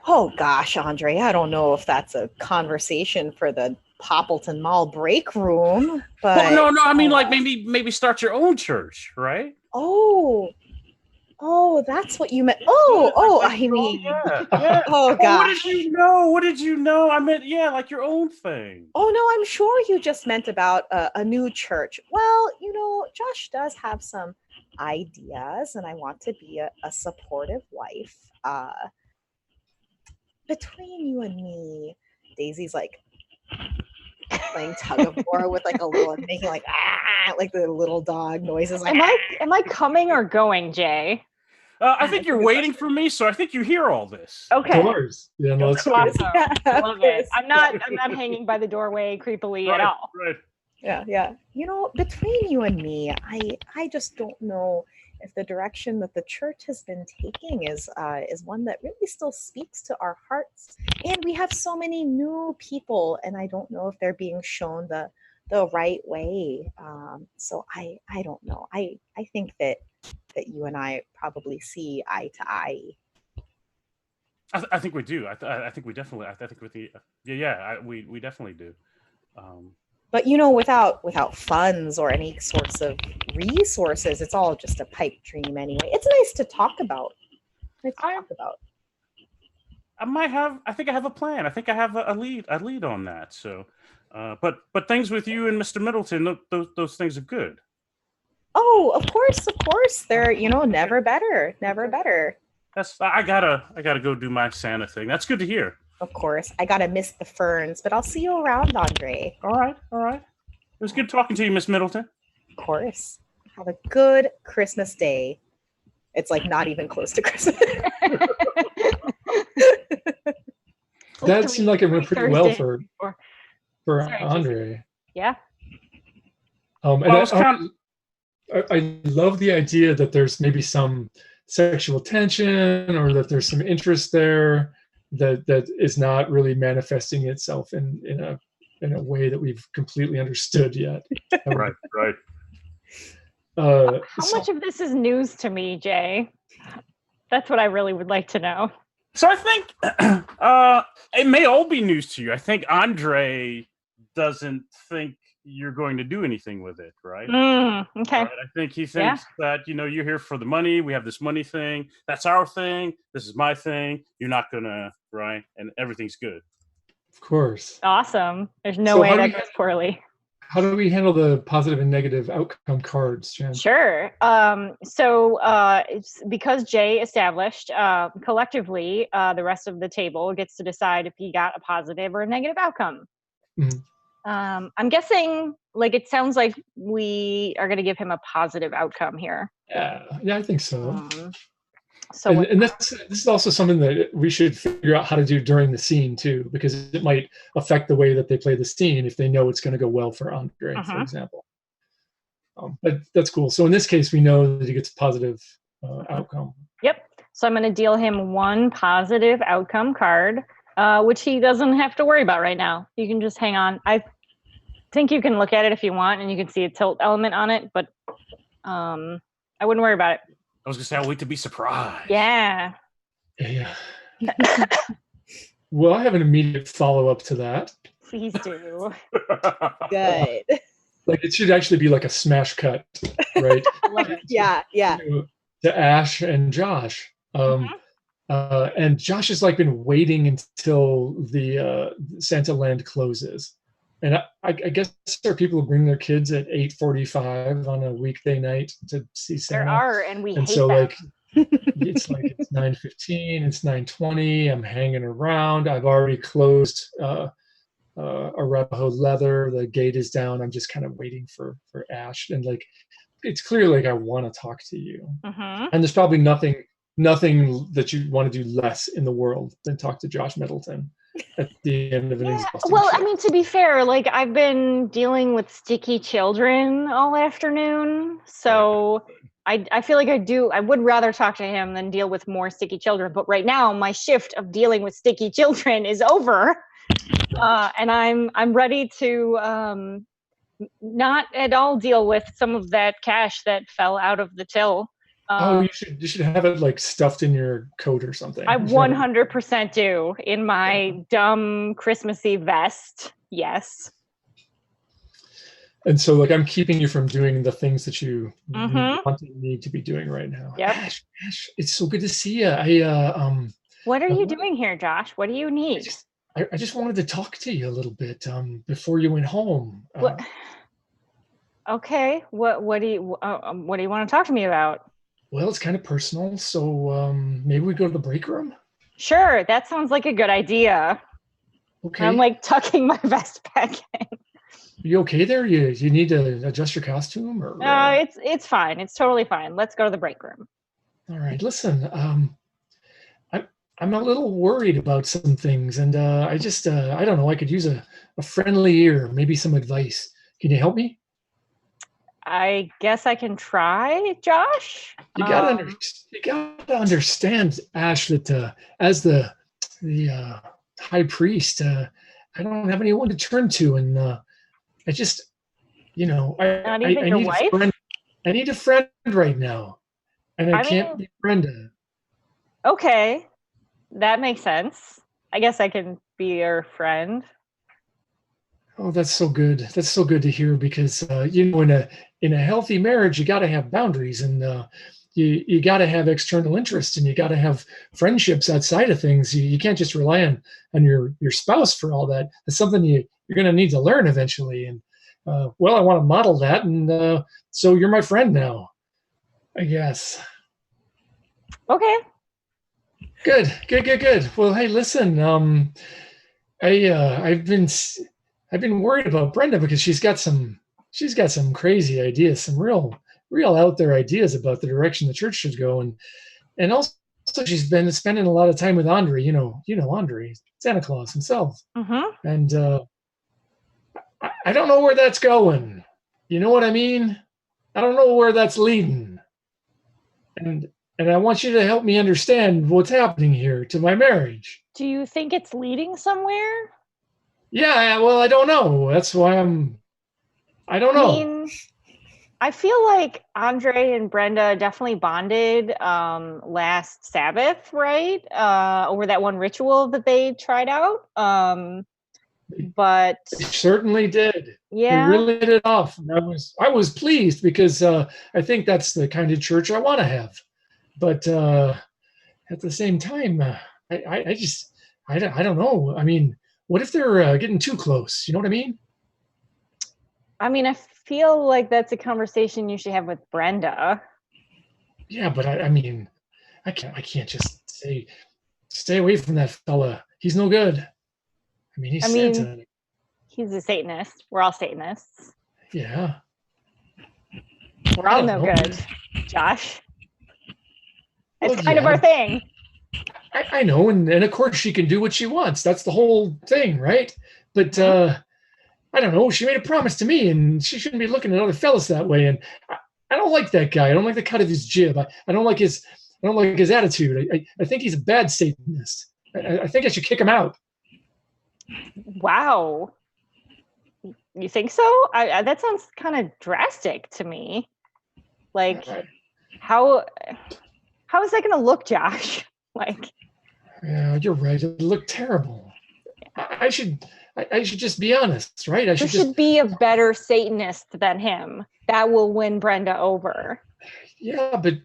Oh gosh, Andre, I don't know if that's a conversation for the Poppleton Mall break room, but Well, no. I mean, like maybe start your own church, right? oh, that's what you meant. I mean, Yeah. oh What gosh. did you know? What did you know? I meant, yeah, like your own thing. Oh no, I'm sure you just meant about a new church. Well, Josh does have some ideas, and I want to be a supportive wife. Between you and me, Daisy's like playing tug of war with like a little, making like like the little dog noises. Like, Am I coming or going, Jay? I think you're waiting for me, so I think you hear all this. Okay. Doors. Yeah, no, that's Awesome. Yeah, Love it. I'm not hanging by the doorway creepily at all. Right. yeah. Between you and me, I just don't know if the direction that the church has been taking is one that really still speaks to our hearts. And we have so many new people, and I don't know if they're being shown the right way. So I don't know. I think that you and I probably see eye to eye. I think we do. I think we definitely. I think with the we definitely do. But without funds or any sorts of resources, it's all just a pipe dream anyway. It's nice to talk about. I think I have a plan. I think I have a lead on that. So, but things with you and Mr. Middleton, those things are good. Oh, of course. They're never better. I gotta go do my Santa thing. That's good to hear. Of course, I gotta miss the ferns, but I'll see you around, Andre. All right. It was good talking to you, Miss Middleton. Of course. Have a good Christmas day. It's like not even close to Christmas. That seemed like it went pretty well for Sorry, Andre. Yeah. And I love the idea that there's maybe some sexual tension, or that there's some interest there that is not really manifesting itself in a way that we've completely understood yet. Right. How much of this is news to me, Jay? That's what I really would like to know. So I think it may all be news to you. I think Andre doesn't think you're going to do anything with it, right? Okay. Right? I think he thinks that, you're here for the money. We have this money thing. That's our thing. This is my thing. You're not gonna, right? And everything's good. Of course. Awesome. There's no way that goes poorly. How do we handle the positive and negative outcome cards, Jen? Sure. So it's because Jay established collectively, the rest of the table gets to decide if he got a positive or a negative outcome. Mm-hmm. I'm guessing, it sounds like we are going to give him a positive outcome here. Yeah, I think so. And this is also something that we should figure out how to do during the scene too, because it might affect the way that they play the scene if they know it's going to go well for Andre, for example. But that's cool. So in this case, we know that he gets a positive outcome. Yep. So I'm going to deal him one positive outcome card, which he doesn't have to worry about right now. You can just hang on. I think you can look at it if you want, and you can see a tilt element on it, but I wouldn't worry about it. I was gonna say, I'll wait to be surprised. Yeah. Well, I have an immediate follow-up to that. Please do. Good. It should actually be like a smash cut, right? Love it. Yeah. To Ash and Josh. And Josh has been waiting until the Santa Land closes. And I guess there are people who bring their kids at 8:45 on a weekday night to see Santa. There are, and we hate so them. it's 9:15, it's 9:20. I'm hanging around. I've already closed Arapaho leather. The gate is down. I'm just kind of waiting for Ash, and it's clear I want to talk to you. And there's probably nothing that you want to do less in the world than talk to Josh Middleton at the end of an exhausting well, shift. I mean, to be fair, I've been dealing with sticky children all afternoon, so I feel like I would rather talk to him than deal with more sticky children. But right now, my shift of dealing with sticky children is over, and I'm ready to not at all deal with some of that cash that fell out of the till. You should have it stuffed in your coat or something. I 100% do, in my dumb Christmassy vest. Yes. And so I'm keeping you from doing the things that you need to be doing right now. Yep. Ash, it's so good to see you. What are you doing here, Josh? What do you need? I just wanted to talk to you a little bit before you went home. What? Okay. What do you want to talk to me about? Well, it's kind of personal, so maybe we go to the break room? Sure, that sounds like a good idea. Okay. I'm tucking my vest back in. you okay there? You need to adjust your costume or? It's fine. It's totally fine. Let's go to the break room. All right. Listen, I'm a little worried about some things, and I just I don't know. I could use a friendly ear, maybe some advice. Can you help me? I guess I can try, Josh. You gotta understand, Ash, that as the high priest, I don't have anyone to turn to, and I just, Not even I your need wife? a friend. I need a friend right now, and I can't mean, be Brenda. Okay, that makes sense. I guess I can be your friend. Oh, that's so good. That's so good to hear because in a healthy marriage, you got to have boundaries, and you got to have external interests, and you got to have friendships outside of things. You can't just rely on your spouse for all that. It's something you're going to need to learn eventually. And well, I want to model that, and so you're my friend now, I guess. Okay. Good. Well, hey, listen. I've been worried about Brenda because she's got some crazy ideas, some real out there ideas about the direction the church should go, and also she's been spending a lot of time with Andre. Andre, Santa Claus himself, Mm-hmm. and I don't know where that's going. You know what I mean? I don't know where that's leading, and I want you to help me understand what's happening here to my marriage. Do you think it's leading somewhere? Yeah, well, I don't know. That's why I don't know. mean, I feel like Andre and Brenda definitely bonded last Sabbath, right? Over that one ritual that they tried out. But They certainly did. They yeah, really hit it off. And I was pleased because I think that's the kind of church I want to have. But at the same time, I don't know. I mean, what if they're getting too close? You know what I mean? I feel like that's a conversation you should have with Brenda. Yeah, but I mean, I can't just say stay away from that fella. He's no good. I mean, he's Santa. He's a Satanist. We're all Satanists. Yeah. We're all no good, Josh. It's kind of yeah. our thing. I know, and of course she can do what she wants. That's the whole thing, right? But I don't know. She made a promise to me, and she shouldn't be looking at other fellas that way. And I don't like that guy. I don't like the cut of his jib. I don't like his attitude. I think he's a bad Satanist. I think I should kick him out. Wow. You think so? That sounds kind of drastic to me. Like, how is that going to look, Josh? Like, yeah, you're right. It looked terrible. I should just be honest, right? There should be a better Satanist than him. That will win Brenda over. Yeah, but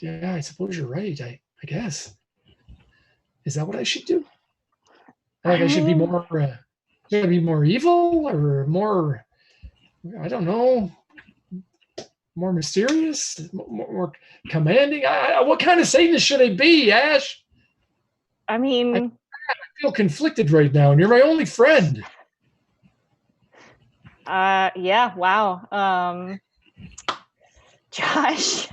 yeah, I suppose you're right. I guess. Is that what I should do? Like I should be more evil or more, I don't know, more mysterious, more commanding. What kind of Satanist should I be, Ash? I feel conflicted right now, and you're my only friend. Yeah, wow. Josh,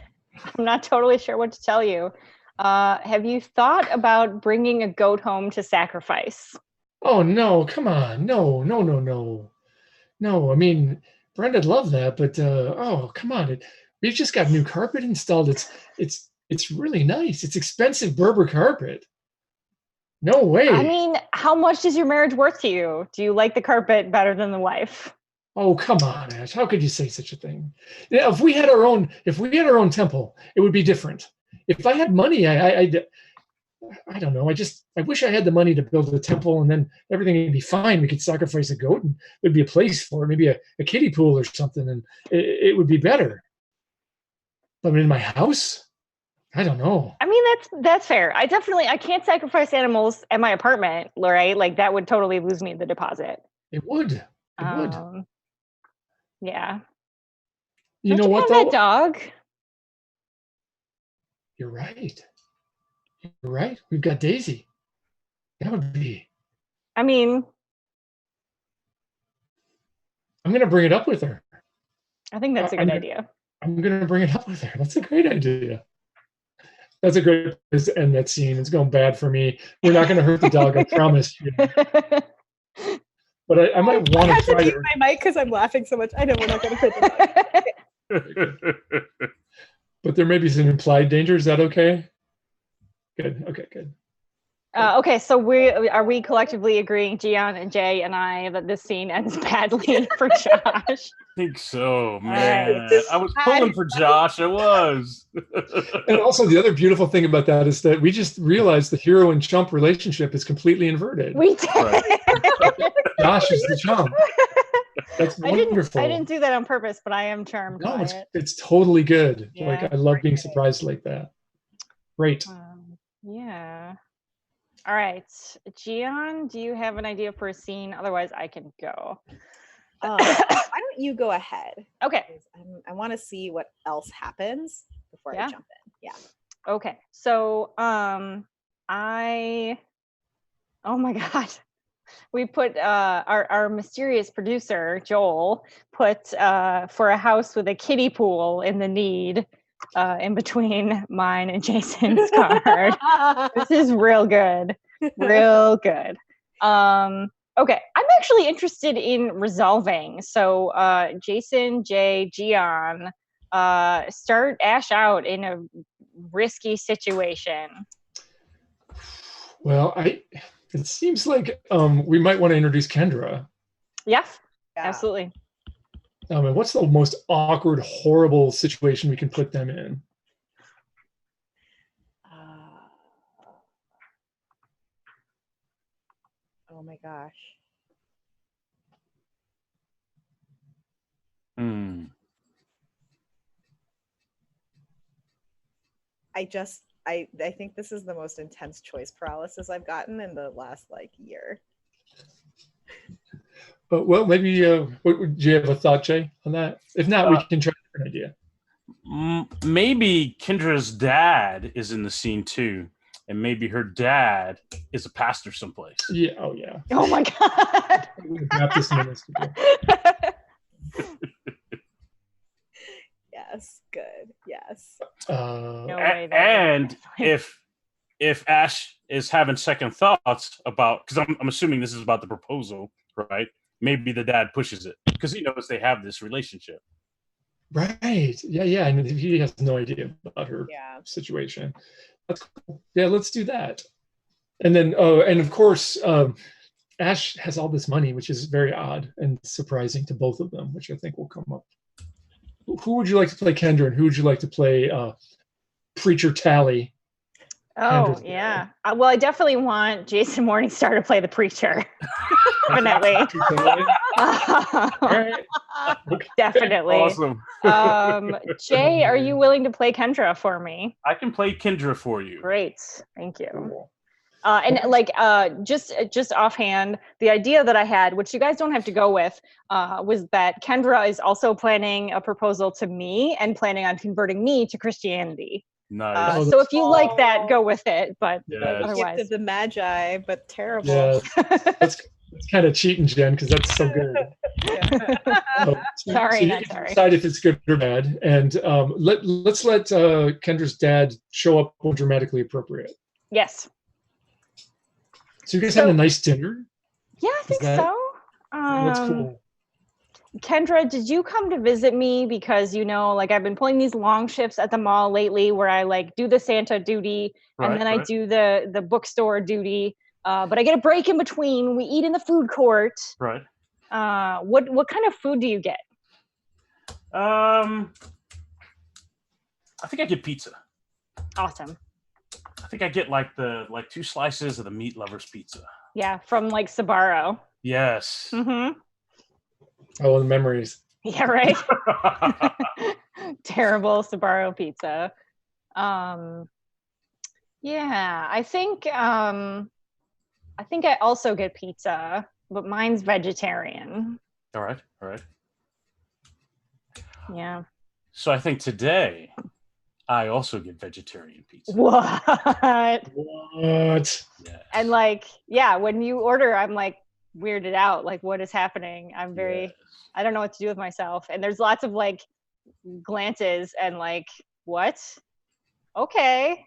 I'm not totally sure what to tell you. Have you thought about bringing a goat home to sacrifice? Oh no, come on. No. I mean, Brendan loved that, but oh, come on. We've just got new carpet installed. It's really nice. It's expensive Berber carpet. No way. I mean, how much is your marriage worth to you? Do you like the carpet better than the wife? Oh, come on, Ash. How could you say such a thing? Yeah, if we had our own temple, it would be different. If I had money, I don't know. I wish I had the money to build a temple, and then everything would be fine. We could sacrifice a goat, and there'd be a place for it, maybe a kiddie pool or something, and it would be better. But in my house, I don't know. I mean, that's fair. I can't sacrifice animals at my apartment, right? Like that would totally lose me the deposit. It would. Yeah. You know what, though? That dog. You're right. We've got Daisy. That would be. I mean, I'm going to bring it up with her. I think that's a good idea. I'm going to bring it up with her. That's a great idea. That's a great place to end that scene. It's going bad for me. We're not going to hurt the dog, I promise. But I might want to try to mute my mic because I'm laughing so much. I know we're not going to hurt the dog. But there may be some implied danger. Is that okay? Good. Okay, good. Okay, so are we collectively agreeing, Gian and Jay and I, that this scene ends badly for Josh? I think so, man. Right. I was pulling for Josh. I was. And also, the other beautiful thing about that is that we just realized the hero and chump relationship is completely inverted. We did. Right. Josh is the chump. That's wonderful. I didn't do that on purpose, but I am charmed No, by it's, it. it's totally good. Yeah, like I love being surprised like that. Great. Yeah. All right, Gian, do you have an idea for a scene? Otherwise, I can go. Why don't you go ahead? Okay. I want to see what else happens before I jump in. Yeah. Okay. So, oh my God. We put our mysterious producer, Joel, put for a house with a kiddie pool in the need in between mine and Jason's card. This is real good. Real good. Okay. I'm actually interested in resolving. So Jason, Jay, Gian, start Ash out in a risky situation. Well, it seems like we might want to introduce Kendra. Yeah. Absolutely. And what's the most awkward, horrible situation we can put them in? Oh my gosh. I think this is the most intense choice paralysis I've gotten in the last year. But well, maybe do you have a thought, Jay, on that? If not, we can try a different idea. Maybe Kendra's dad is in the scene too, and maybe her dad is a pastor someplace. Yeah. Oh yeah. Oh my God. Yes. Good. Yes. No way and if Ash is having second thoughts about, because I'm assuming this is about the proposal, right? Maybe the dad pushes it because he knows they have this relationship. Right. Yeah. And he has no idea about her situation. That's cool. Yeah, let's do that. And then, and of course, Ash has all this money, which is very odd and surprising to both of them, which I think will come up. Who would you like to play Kendra, and who would you like to play Preacher Tally? Oh, yeah. Well, I definitely want Jason Morningstar to play the preacher. Definitely. Definitely. Awesome. Jay, are you willing to play Kendra for me? I can play Kendra for you. Great. Thank you. Cool. And just offhand, the idea that I had, which you guys don't have to go with, was that Kendra is also planning a proposal to me and planning on converting me to Christianity. Nice. So if you like that, go with it. But otherwise, gift of the Magi, but terrible. Yeah, that's kind of cheating, Jen, because that's so good. Sorry, so you can decide if it's good or bad, and let's let Kendra's dad show up more dramatically appropriate. Yes. So you guys had a nice dinner? Yeah, I think so. That's cool. Kendra, did you come to visit me because, I've been pulling these long shifts at the mall lately where I do the Santa duty and then I do the bookstore duty, but I get a break in between. We eat in the food court. Right. What kind of food do you get? I think I get pizza. Awesome. I think I get 2 slices of the meat lovers pizza. Yeah, from Sbarro. Yes. Mm-hmm. Oh, the memories. Yeah, right. Terrible Sbarro pizza. Yeah, I think I also get pizza, but mine's vegetarian. All right. Yeah. So I think today I also get vegetarian pizza. What? What? Yeah. And when you order, I'm like, weirded out. Like, what is happening? I'm very, Yes. I don't know what to do with myself. And there's lots of like glances and like, what? Okay.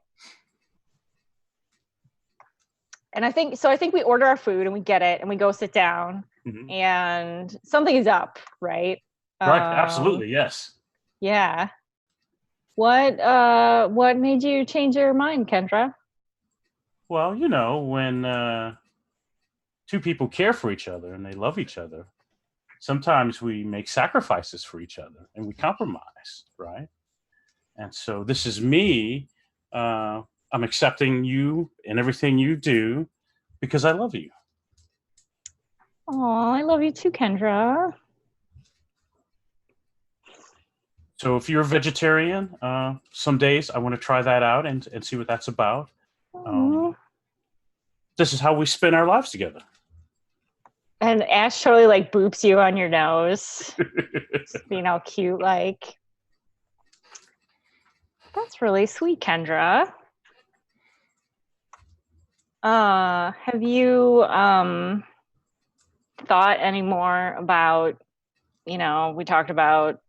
And I think we order our food and we get it and we go sit down Mhm. and something is up, right? Right. Absolutely. Yes. Yeah. What made you change your mind, Kendra? Well, you know, when two people care for each other and they love each other, sometimes we make sacrifices for each other and we compromise, right? And so this is me. I'm accepting you and everything you do because I love you. Oh, I love you too, Kendra. So if you're a vegetarian, some days I want to try that out and see what that's about. Aw. This is how we spend our lives together. And Ash totally like boops you on your nose. Just being all cute, like. That's really sweet, Kendra. Have you thought any more about, we talked about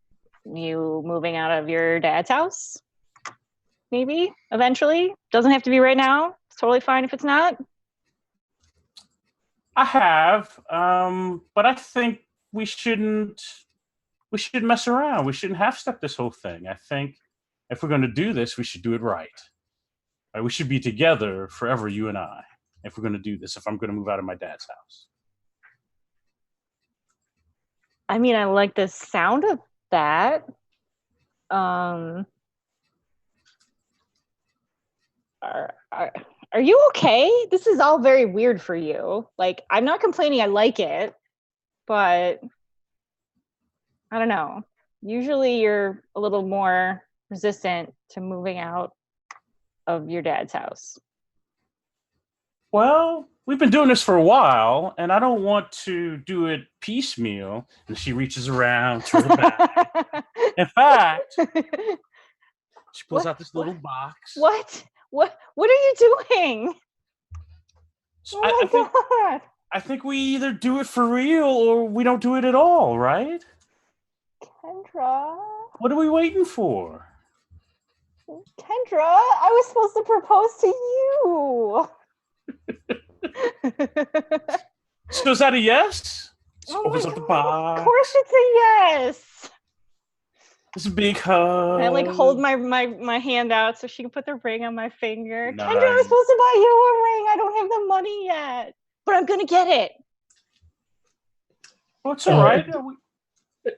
you moving out of your dad's house? Maybe eventually. Doesn't have to be right now. It's totally fine if it's not. I have, but I think we shouldn't mess around. We shouldn't half-step this whole thing. I think if we're going to do this, we should do it right. Right? We should be together forever, you and I, if we're going to do this, if I'm going to move out of my dad's house. I mean, I like the sound of that. Are you okay? This is all very weird for you. Like, I'm not complaining. I like it, but I don't know. Usually you're a little more resistant to moving out of your dad's house. Well, we've been doing this for a while, and I don't want to do it piecemeal. And she reaches around to the back. In fact, she pulls out this little box. What are you doing? So Oh my God. I think we either do it for real or we don't do it at all, right? Kendra. What are we waiting for? Kendra, I was supposed to propose to you. So is that a yes? She Oh opens my up the God, box. of course it's a yes. It's a big hug. I like hold my hand out so she can put the ring on my finger. Nice. Kendra, I was supposed to buy you a ring. I don't have the money yet, but I'm gonna get it. Well, it's all right.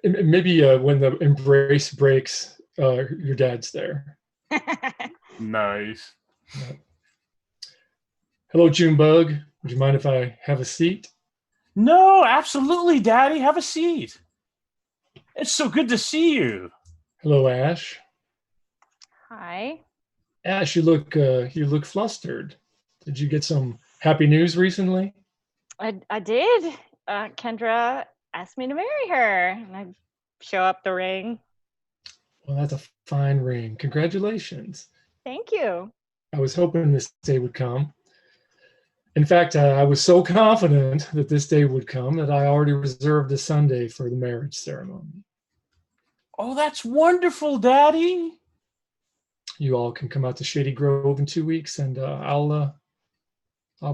Maybe when the embrace breaks, your dad's there. Nice. Hello, Junebug. Would you mind if I have a seat? No, absolutely, Daddy. Have a seat. It's so good to see you. Hello, Ash. Hi. Ash, you look flustered. Did you get some happy news recently? I did. Kendra asked me to marry her, and I show up the ring. Well, that's a fine ring. Congratulations. Thank you. I was hoping this day would come. In fact, I was so confident that this day would come that I already reserved a Sunday for the marriage ceremony. Oh, that's wonderful, Daddy. You all can come out to Shady Grove in 2 weeks, and I'll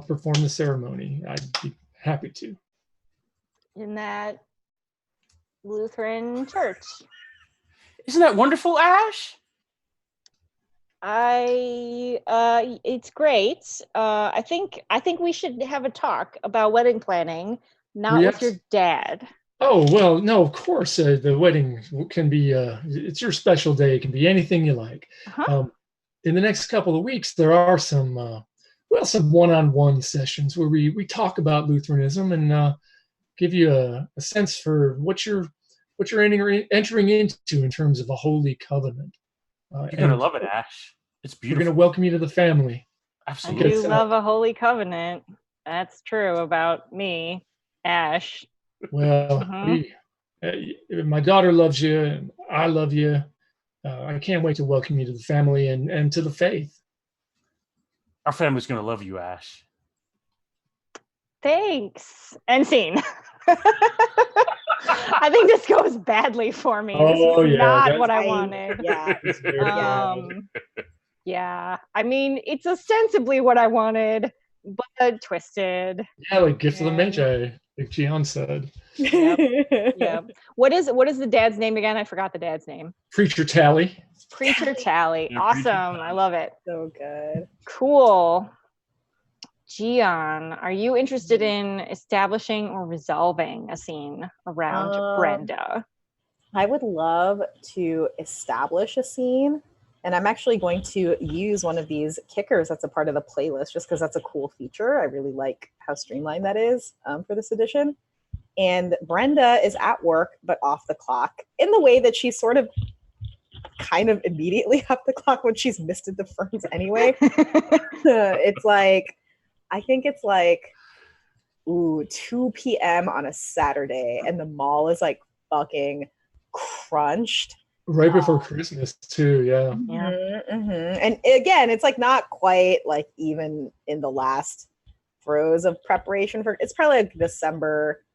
perform the ceremony. I'd be happy to. In that Lutheran church. Isn't that wonderful, Ash? It's great. I think we should have a talk about wedding planning, not with your dad. Oh, well, no, of course. The wedding can be, it's your special day. It can be anything you like. In the next couple of weeks, there are some one-on-one sessions where we talk about Lutheranism and give you a sense for what you're entering into in terms of a holy covenant. You're going to love it, Ash. It's beautiful. We're going to welcome you to the family. Absolutely. I do love a holy covenant. That's true about me, Ash. Well, my daughter loves you, and I love you. I can't wait to welcome you to the family and to the faith. Our family's going to love you, Ash. Thanks. End scene. I think this goes badly for me. This Oh, is yeah, not that's what I fine. wanted. Yeah. It's very bad. Yeah. I mean, it's ostensibly what I wanted, but twisted. Yeah, like Gift of the And- Magi, like Gian said. Yeah. What is the dad's name again? I forgot the dad's name. Preacher Tally. Preacher Tally. Yeah, Awesome. Preacher I love it. So good. Cool. Gian, are you interested in establishing or resolving a scene around Brenda? I would love to establish a scene, and I'm actually going to use one of these kickers that's a part of the playlist just because that's a cool feature. I really like how streamlined that is for this edition. And Brenda is at work, but off the clock in the way that she's sort of kind of immediately off the clock when she's misted the ferns anyway. It's like, I think it's like, 2 p.m. on a Saturday, and the mall is like fucking crunched. Right before Christmas, too, yeah. And again, it's like not quite like even in the last throes of preparation for it's probably like December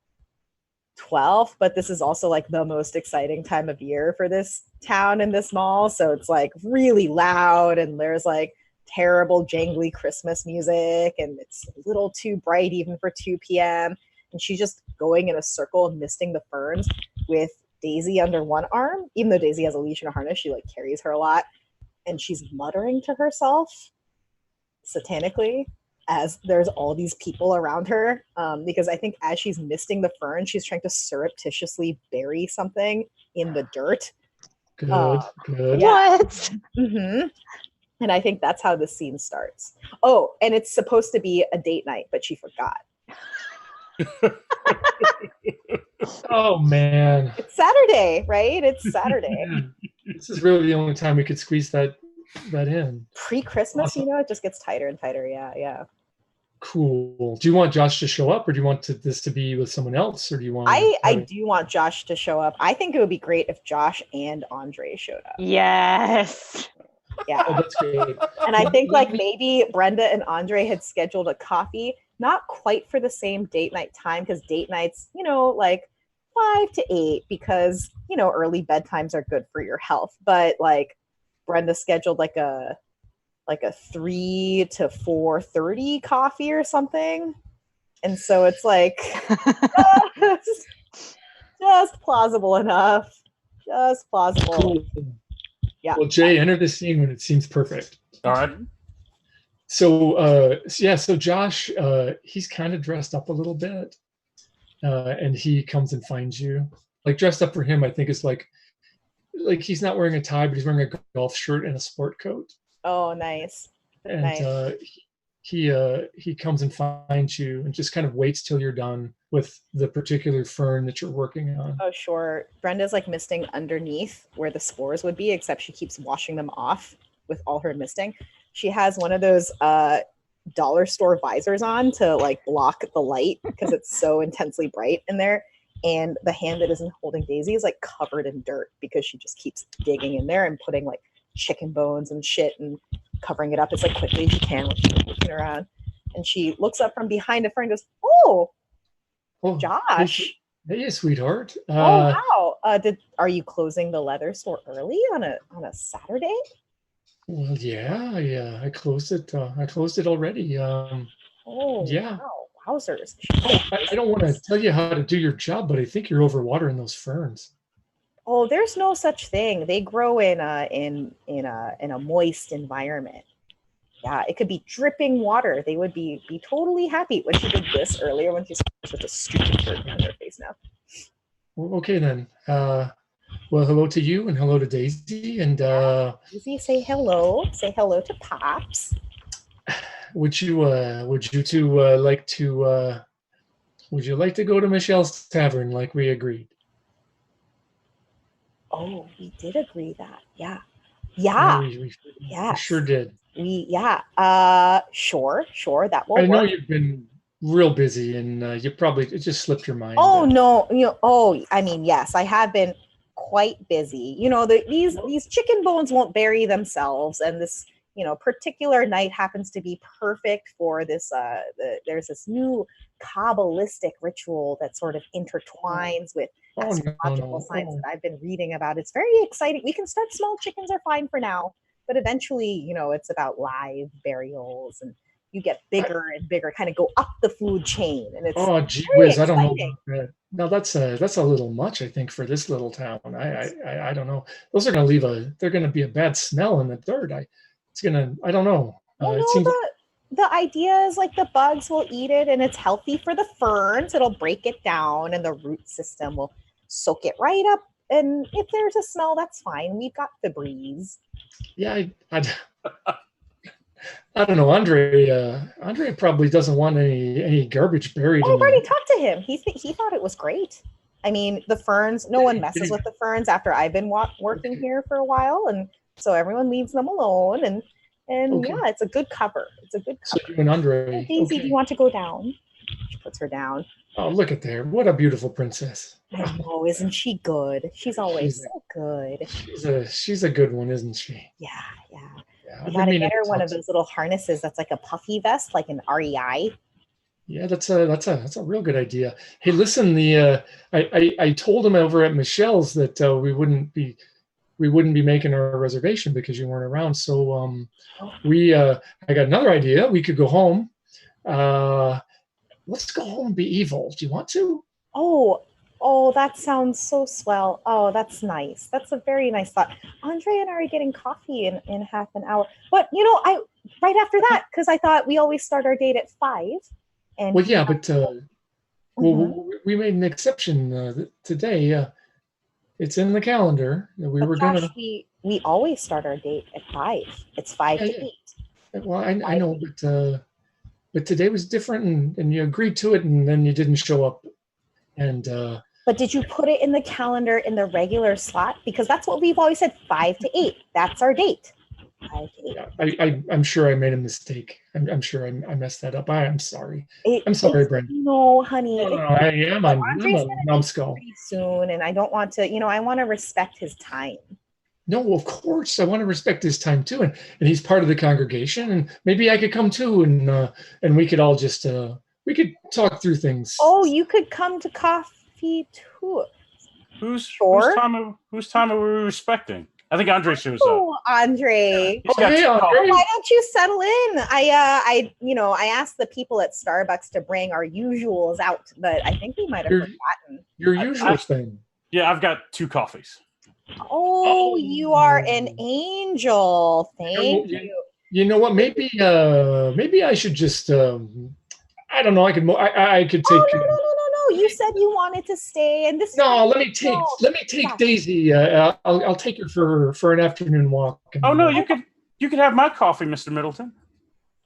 12th, but this is also like the most exciting time of year for this town and this mall. So it's like really loud, and there's like terrible jangly Christmas music, and it's a little too bright even for 2 p.m. And she's just going in a circle and misting the ferns with Daisy under one arm. Even though Daisy has a leash and a harness, she like carries her a lot, and she's muttering to herself satanically as there's all these people around her, because I think as she's misting the fern, she's trying to surreptitiously bury something in the dirt. Good. Yeah. What? And I think that's how the scene starts. Oh, and it's supposed to be a date night, but she forgot. Oh, man. It's Saturday, right? It's Saturday. Yeah. This is really the only time we could squeeze that in. Pre-Christmas, Awesome. it just gets tighter and tighter. Yeah. Cool. Do you want Josh to show up, or do you want this to be with someone else, or do you want? I do want Josh to show up. I think it would be great if Josh and Andre showed up. Yes. Yeah. Oh, that's good. And I think like maybe Brenda and Andre had scheduled a coffee, not quite for the same date night time, because date nights, like 5 to 8, because early bedtimes are good for your health. But like Brenda scheduled like a 3 to 4:30 coffee or something, and so it's like just plausible enough. Just plausible. Cool. Yeah. Well, Jay, enter the scene when it seems perfect. All right. So, so Josh, he's kind of dressed up a little bit, and he comes and finds you. Like dressed up for him, I think is like he's not wearing a tie, but he's wearing a golf shirt and a sport coat. Oh, nice. And Nice. he comes and finds you and just kind of waits till you're done with the particular fern that you're working on. Oh, sure. Brenda's like misting underneath where the spores would be, except she keeps washing them off with all her misting. She has one of those dollar store visors on to like block the light because it's so intensely bright in there. And the hand that isn't holding Daisy is like covered in dirt because she just keeps digging in there and putting like chicken bones and shit and covering it up as like quickly as she can when she's looking around. And she looks up from behind a fern and goes, "Oh, Josh. Hey, sweetheart. Oh wow. Are you closing the leather store early on a Saturday?" Well, yeah. I closed it. I closed it already. Oh Yeah. wow. Wowzers. I don't want to tell you how to do your job, but I think you're overwatering those ferns. Oh, there's no such thing. They grow in a moist environment. Yeah, it could be dripping water. They would be totally happy. When she did this earlier, when she saw such a stupid burden on her face now. Well, okay then. Well, hello to you and hello to Daisy. And Daisy, say hello. Say hello to Pops. would you like to go to Michelle's Tavern like we agreed? Oh, we did agree that. Yeah. Yeah. We Yes. sure did. Sure. That will I know work. you've been real busy, and it just slipped your mind. Oh no, I mean, yes, I have been quite busy. These chicken bones won't bury themselves, and this particular night happens to be perfect for this. There's this new Kabbalistic ritual that sort of intertwines with astrological signs that I've been reading about. It's very exciting. We can start small. Chickens are fine for now, but eventually, it's about live burials, and you get bigger and bigger, kind of go up the food chain, and it's gee whiz, I don't know about that. No, that's a little much, I think, for this little town. I don't know. Those are going to they're going to be a bad smell in the dirt. I don't know. It seems the idea is like the bugs will eat it, and it's healthy for the ferns. It'll break it down, and the root system will soak it right up. And if there's a smell, that's fine. We've got Febreze. Yeah, I don't know. Andre probably doesn't want any garbage buried. I've already talked to him. He thought it was great. I mean, the ferns. No one messes with the ferns after I've been working here for a while, and so everyone leaves them alone. And yeah, it's a good cover. It's a good cover. So you and Andre. Hey, Daisy, do you want to go down? She puts her down. Oh, look at there! What a beautiful princess. I know, isn't she good? She's always so good. She's a good one, isn't she? Yeah. You gotta get her one of those little harnesses that's like a puffy vest, like an REI. Yeah, that's a real good idea. Hey, listen, I told him over at Michelle's that we wouldn't be making a reservation because you weren't around. So I got another idea. We could go home. Let's go home and be evil. Do you want to? Oh, that sounds so swell. Oh, that's nice. That's a very nice thought. Andre and I are getting coffee in half an hour. But, I right after that, because I thought we always start our date at 5. And well, yeah, but we made an exception today. It's in the calendar. We always start our date at 5. It's 5 to 8. Well, I know, but today was different, and you agreed to it, and then you didn't show up. And but did you put it in the calendar in the regular slot? Because that's what we've always said, 5 to 8. That's our date. 5 to 8. Yeah, I'm sure I made a mistake. I'm sure I messed that up. I'm sorry. I'm sorry, Brenda. No, honey. No, I am. I'm a numbskull. Pretty soon, and I don't want to. I want to respect his time. No, of course I want to respect his time too, and he's part of the congregation, and maybe I could come too, and we could all just we could talk through things. Oh, you could come to coffee too. Whose time are we respecting? I think Andre shows up. Oh, Andre. Hey, Andre. Why don't you settle in? I asked the people at Starbucks to bring our usuals out, but I think we might have forgotten. Your usual thing. Yeah, I've got 2 coffees. Oh, you are an angel. Thank you. You know what? Maybe I should just. I don't know. I could take. Oh, no. You said you wanted to stay, and this. No, let me take Daisy. I'll take her for an afternoon walk. Oh no, you could have my coffee, Mr. Middleton.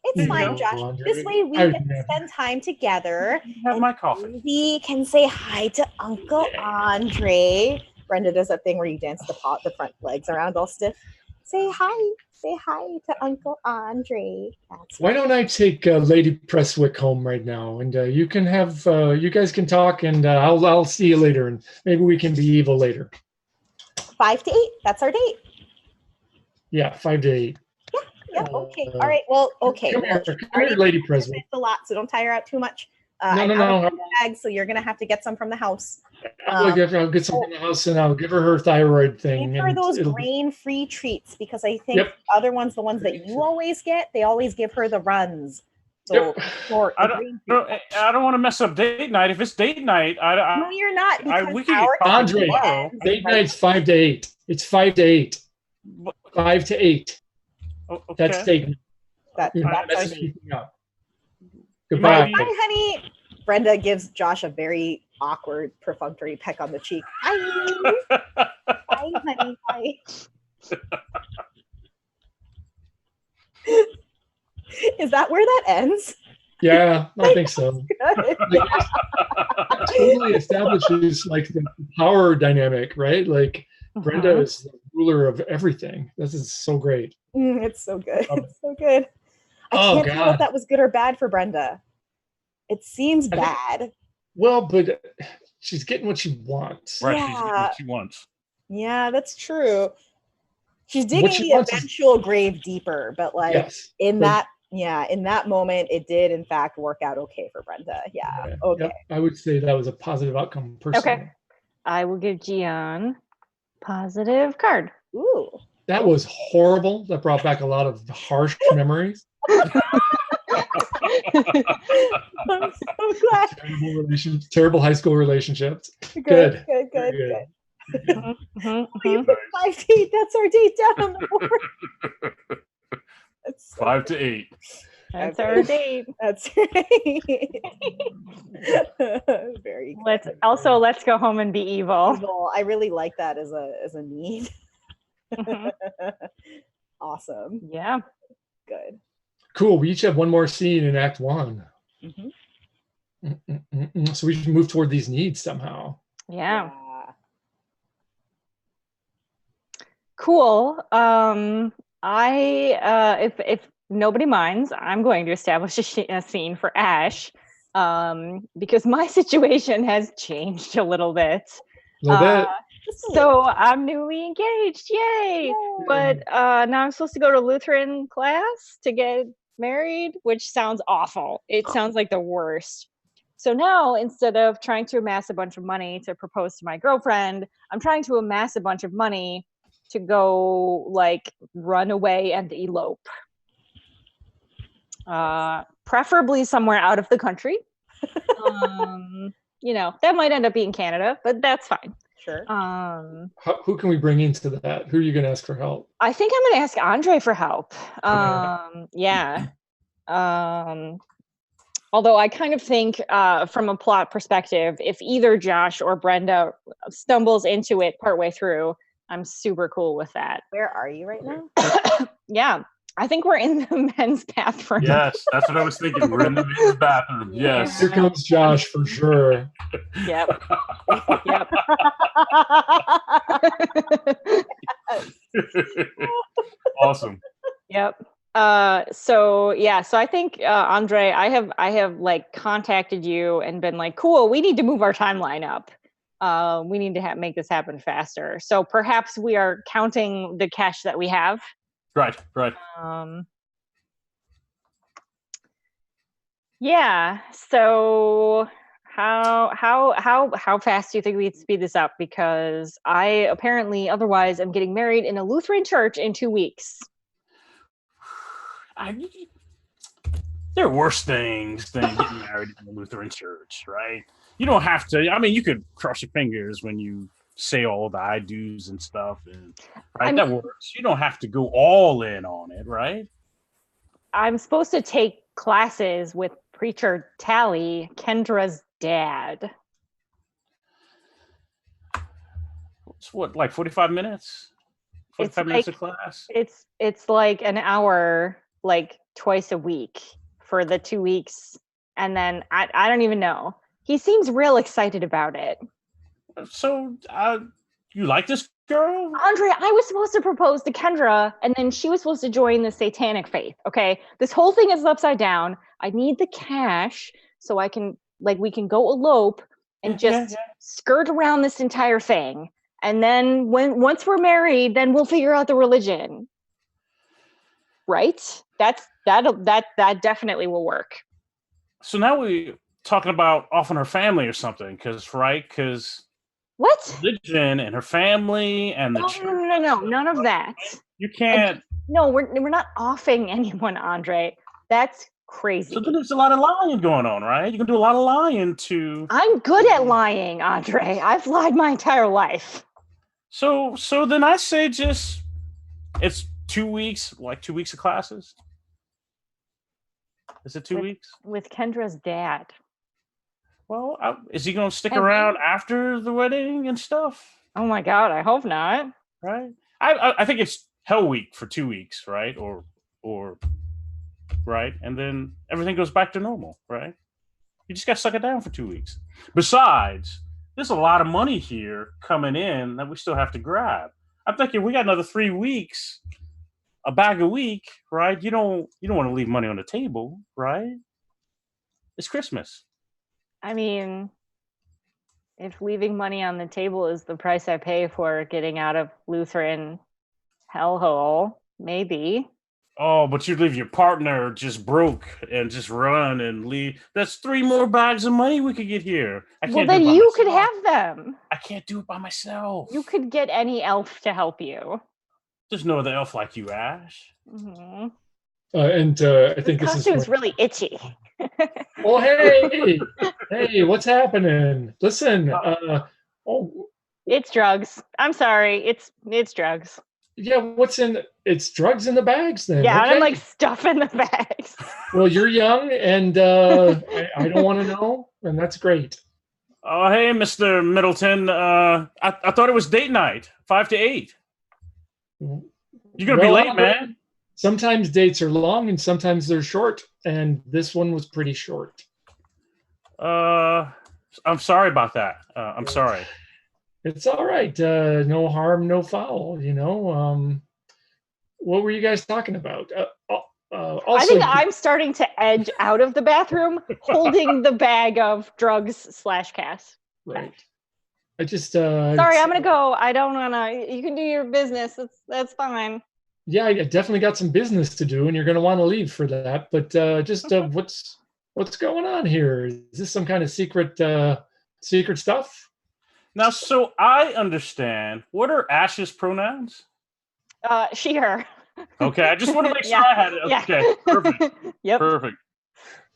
It's fine, Josh. Andre. This way we get to spend time together. Have my coffee. We can say hi to Uncle Andre. Brenda does that thing where you dance the front legs around all stiff. Say hi to Uncle Andre. Why don't I take Lady Presswick home right now, and you can have you guys can talk, and I'll see you later, and maybe we can be evil later. 5 to 8. That's our date. Yeah, 5 to 8. Yeah. Okay. All right. Well. Okay. Come here, Lady Presswick. It's a lot, so don't tire her out too much. No. Bag, so you're gonna have to get some from the house. I'll get some from the house, and I'll give her thyroid thing. Give her those grain-free treats, because I think other ones, the ones that you always get, they always give her the runs. So I don't want to mess up date night. If it's date night, no, you're not. We can get Andre, date night's 5 to 8. It's 5 to 8. 5 to 8. Okay. That's date night. That's Goodbye. Bye, honey. Brenda gives Josh a very awkward, perfunctory peck on the cheek. Hi. Hi, honey. Hi. Is that where that ends? Yeah, I think so. It totally establishes like the power dynamic, right? Like Brenda is the ruler of everything. This is so great. It's so good. It's so good. I can't tell if that was good or bad for Brenda. It seems bad. Well, but she's getting what she wants. Right, she's getting what she wants. Yeah, that's true. She's what digging she the wants is eventual grave deeper, but like yes. in but- that moment, it did in fact work out okay for Brenda. Yeah. Okay. Yep, I would say that was a positive outcome personally. Okay. I will give Gian positive card. Ooh. That was horrible. That brought back a lot of harsh memories. I'm so glad. Terrible high school relationships. Good. Very Good. Mhm, mhm, You mhm. put 5 to 8. That's our date down on the board. That's so 5 to 8. That's our date. That's right. Very good. Let's go home and be evil. Evil. I really like that as a need. Mhm. Awesome. Yeah. Good. Cool. We each have one more scene in Act 1. Mhm. So we should move toward these needs somehow. Yeah. Cool. If nobody minds, I'm going to establish a scene for Ash, because my situation has changed a little bit. A little bit. So I'm newly engaged, yay! But now I'm supposed to go to Lutheran class to get married, which sounds awful. It sounds like the worst. So now, instead of trying to amass a bunch of money to propose to my girlfriend, I'm trying to amass a bunch of money to go like run away and elope. Preferably somewhere out of the country. That might end up being Canada, but that's fine. Sure. Who can we bring into that? Who are you going to ask for help? I think I'm going to ask Andre for help. Okay. Yeah. Although I kind of think from a plot perspective, if either Josh or Brenda stumbles into it partway through, I'm super cool with that. Where are you right now? Yeah. I think we're in the men's bathroom. Yes, that's what I was thinking. We're in the men's bathroom. Yes. Here comes Josh for sure. Yep. Yep. Awesome. Yep. So I think Andre, I have like contacted you and been like, cool, we need to move our timeline up. We need to make this happen faster. So perhaps we are counting the cash that we have. Right. Yeah. So how fast do you think we could speed this up? Because I apparently otherwise am getting married in a Lutheran church in 2 weeks. There are worse things than getting married in a Lutheran church, right? You don't have to. I mean, you could cross your fingers when you say all the I do's and stuff, and that works. You don't have to go all in on it, right? I'm supposed to take classes with preacher Tally, Kendra's dad. It's what, like 45 minutes? 45 minutes of class? It's like an hour, like twice a week for the 2 weeks. And then I don't even know. He seems real excited about it. So, you like this girl? Andre, I was supposed to propose to Kendra, and then she was supposed to join the satanic faith, okay? This whole thing is upside down. I need the cash so I can, we can go elope and skirt around this entire thing. And then once we're married, then we'll figure out the religion. Right? That definitely will work. So now we're talking about offering her family or something, because what? Religion and her family and the church. No, none of that. You can't. No, we're not offing anyone, Andre. That's crazy. So then there's a lot of lying going on, right? You can do a lot of lying to. I'm good at lying, Andre. I've lied my entire life. So then I say it's 2 weeks, like 2 weeks of classes. Is it 2 weeks? With Kendra's dad. Well, is he going to stick around after the wedding and stuff? Oh my God, I hope not. Right? I think it's Hell Week for 2 weeks, right? Or right, and then everything goes back to normal, right? You just got to suck it down for 2 weeks. Besides, there's a lot of money here coming in that we still have to grab. I'm thinking we got another 3 weeks, a bag a week, right? You don't want to leave money on the table, right? It's Christmas. I mean, if leaving money on the table is the price I pay for getting out of Lutheran Hellhole, maybe. Oh, but you'd leave your partner just broke and just run and leave. That's 3 more bags of money we could get here. I Well, can't do it then by you could myself. have them. I can't do it by myself. You could get any elf to help you. There's no other elf like you, Ash. Mm-hmm. I think this is costume's really itchy. Oh, hey, what's happening? Listen, It's drugs. I'm sorry. It's drugs. yeah, it's drugs in the bags then. Yeah, okay. and I'm like stuffing the bags. Well, you're young, and I don't want to know, and that's great. Oh, hey, Mr. Middleton. I thought it was date night, 5 to 8. You're gonna be late, man. Sometimes dates are long, and sometimes they're short, and this one was pretty short. I'm sorry about that. I'm sorry. It's all right. No harm, no foul. What were you guys talking about? Also, I think I'm starting to edge out of the bathroom, holding the bag of drugs / cash. Right. I just sorry, I'm gonna go. I don't wanna. You can do your business. That's fine. Yeah, I definitely got some business to do, and you're gonna want to leave for that. But what's going on here? Is this some kind of secret stuff? Now, so I understand. What are Ash's pronouns? She, her. Okay, I just want to make sure I had it. Yeah. Okay, perfect. Yep. Perfect.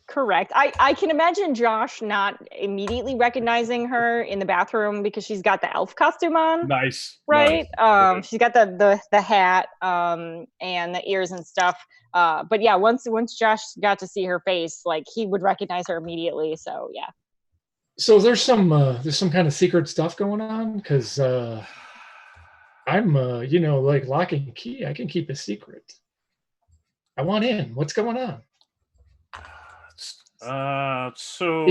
Correct. I can imagine Josh not immediately recognizing her in the bathroom because she's got the elf costume on. Nice. Right. Nice. She's got the hat and the ears and stuff. But yeah, once Josh got to see her face, like he would recognize her immediately. So yeah. So there's some kind of secret stuff going on because I'm like lock and key. I can keep a secret. I want in. What's going on? So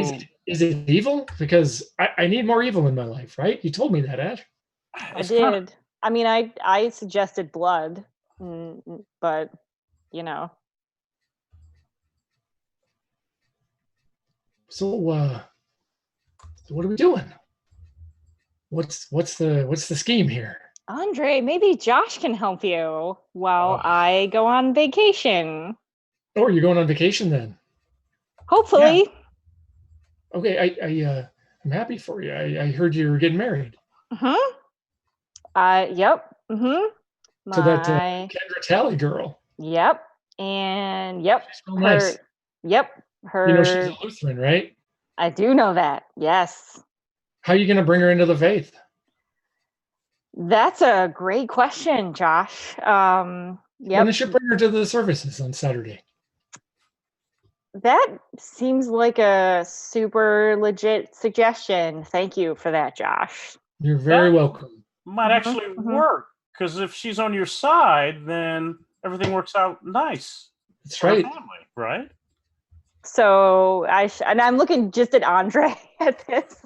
is it evil? Because I need more evil in my life, right? You told me that, Ed. I did. I mean, I suggested blood, but So what are we doing? What's the scheme here? Andre, maybe Josh can help you while I go on vacation. Oh, you're going on vacation then? Hopefully. Yeah. Okay, I'm happy for you. I heard you were getting married. Yep. To that Kendra Talley girl. Yep. And yep. She's so nice. Yep. Her. She's a Lutheran, right? I do know that. Yes. How are you going to bring her into the faith? That's a great question, Josh. Yep. When did you bring her to the services on Saturday? That seems like a super legit suggestion. Thank you for that, Josh. You're very welcome. Might actually work, because if she's on your side, then everything works out nice. That's right. Family, right? So and I'm looking just at Andre at this.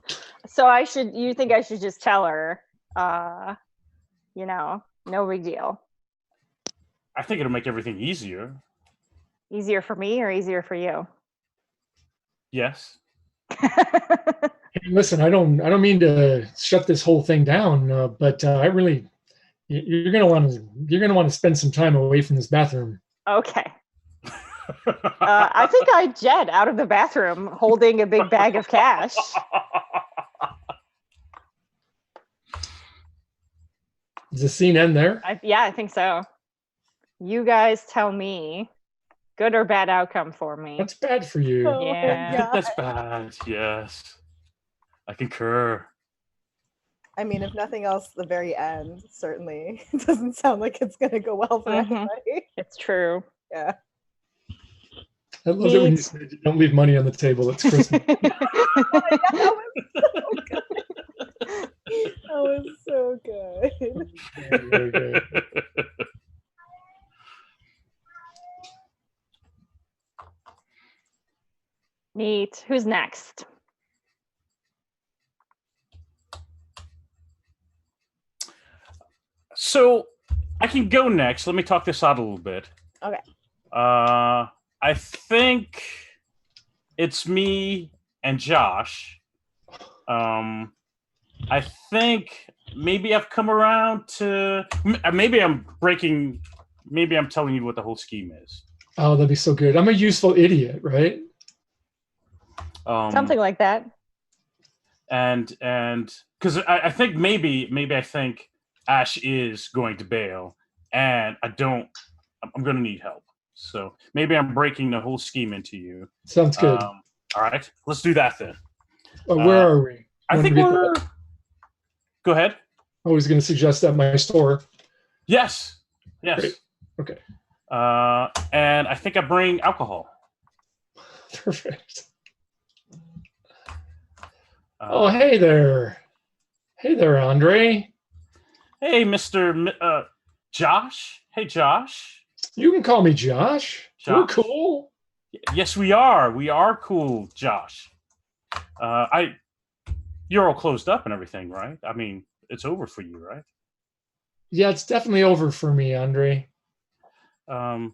So you think I should just tell her, no big deal. I think it'll make everything easier. Easier for me or easier for you? Yes. Hey, listen, I don't mean to shut this whole thing down, but I really, you're gonna want to spend some time away from this bathroom. Okay. I think I jet out of the bathroom holding a big bag of cash. Does the scene end there? I think so. You guys tell me, good or bad outcome for me. That's bad for you. Yeah. That's bad. Yes. I concur. I mean, if nothing else, the very end, certainly. It doesn't sound like it's going to go well for anybody. It's true. Yeah. I love it when you say you don't leave money on the table. It's Christmas. That was so good. Very good. Neat. Who's next? So I can go next. Let me talk this out a little bit. Okay. I think it's me and Josh. I think maybe I've come around to. Maybe I'm breaking. Maybe I'm telling you what the whole scheme is. Oh, that'd be so good. I'm a useful idiot, right? Something like that. And because I think maybe I think Ash is going to bail, and I'm going to need help. So maybe I'm breaking the whole scheme into you. Sounds good. All right, let's do that then. Where are we? I think we're. Go ahead. I was going to suggest at my store. Yes. Great. Okay. And I think I bring alcohol. Perfect. Oh, hey there. Hey there, Andre. Hey, Mr. Josh. Hey, Josh. You can call me Josh. We're cool. Yes, we are. We are cool, Josh. You're all closed up and everything, right? I mean, it's over for you, right? Yeah, it's definitely over for me, Andre. You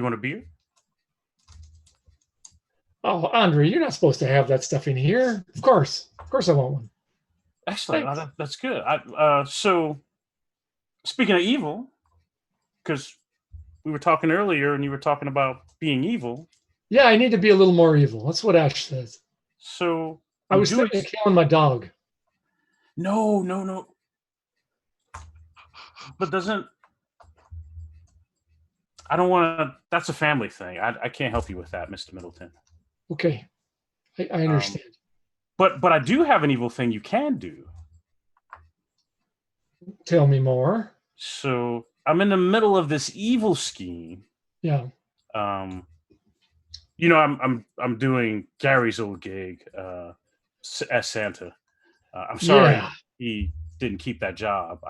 want a beer? Oh, Andre, you're not supposed to have that stuff in here. Of course I want one. Excellent. That's good. So, speaking of evil, because we were talking earlier, and you were talking about being evil. Yeah, I need to be a little more evil. That's what Ash says. So I was thinking of killing my dog. No. But I don't want to. That's a family thing. I can't help you with that, Mr. Middleton. Okay, I understand. But I do have an evil thing you can do. Tell me more. So I'm in the middle of this evil scheme. Yeah. I'm doing Gary's old gig as Santa. I'm sorry he didn't keep that job.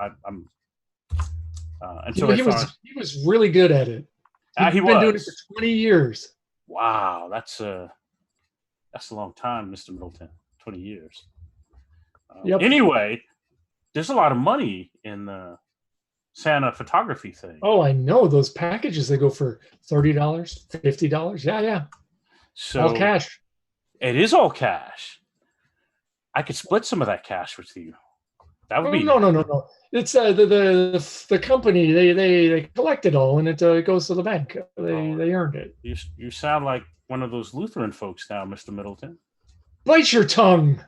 He was really good at it. He's been doing it for 20 years. Wow, that's a long time, Mr. Middleton. 20 years. Yep. Anyway, there's a lot of money in the Santa photography thing. Oh, I know those packages. They go for $30, $50. Yeah. So all cash. It is all cash. I could split some of that cash with you. That would be no. It's the company. They collect it all, and it goes to the bank. They earned it. You sound like one of those Lutheran folks now, Mr. Middleton. Bite your tongue.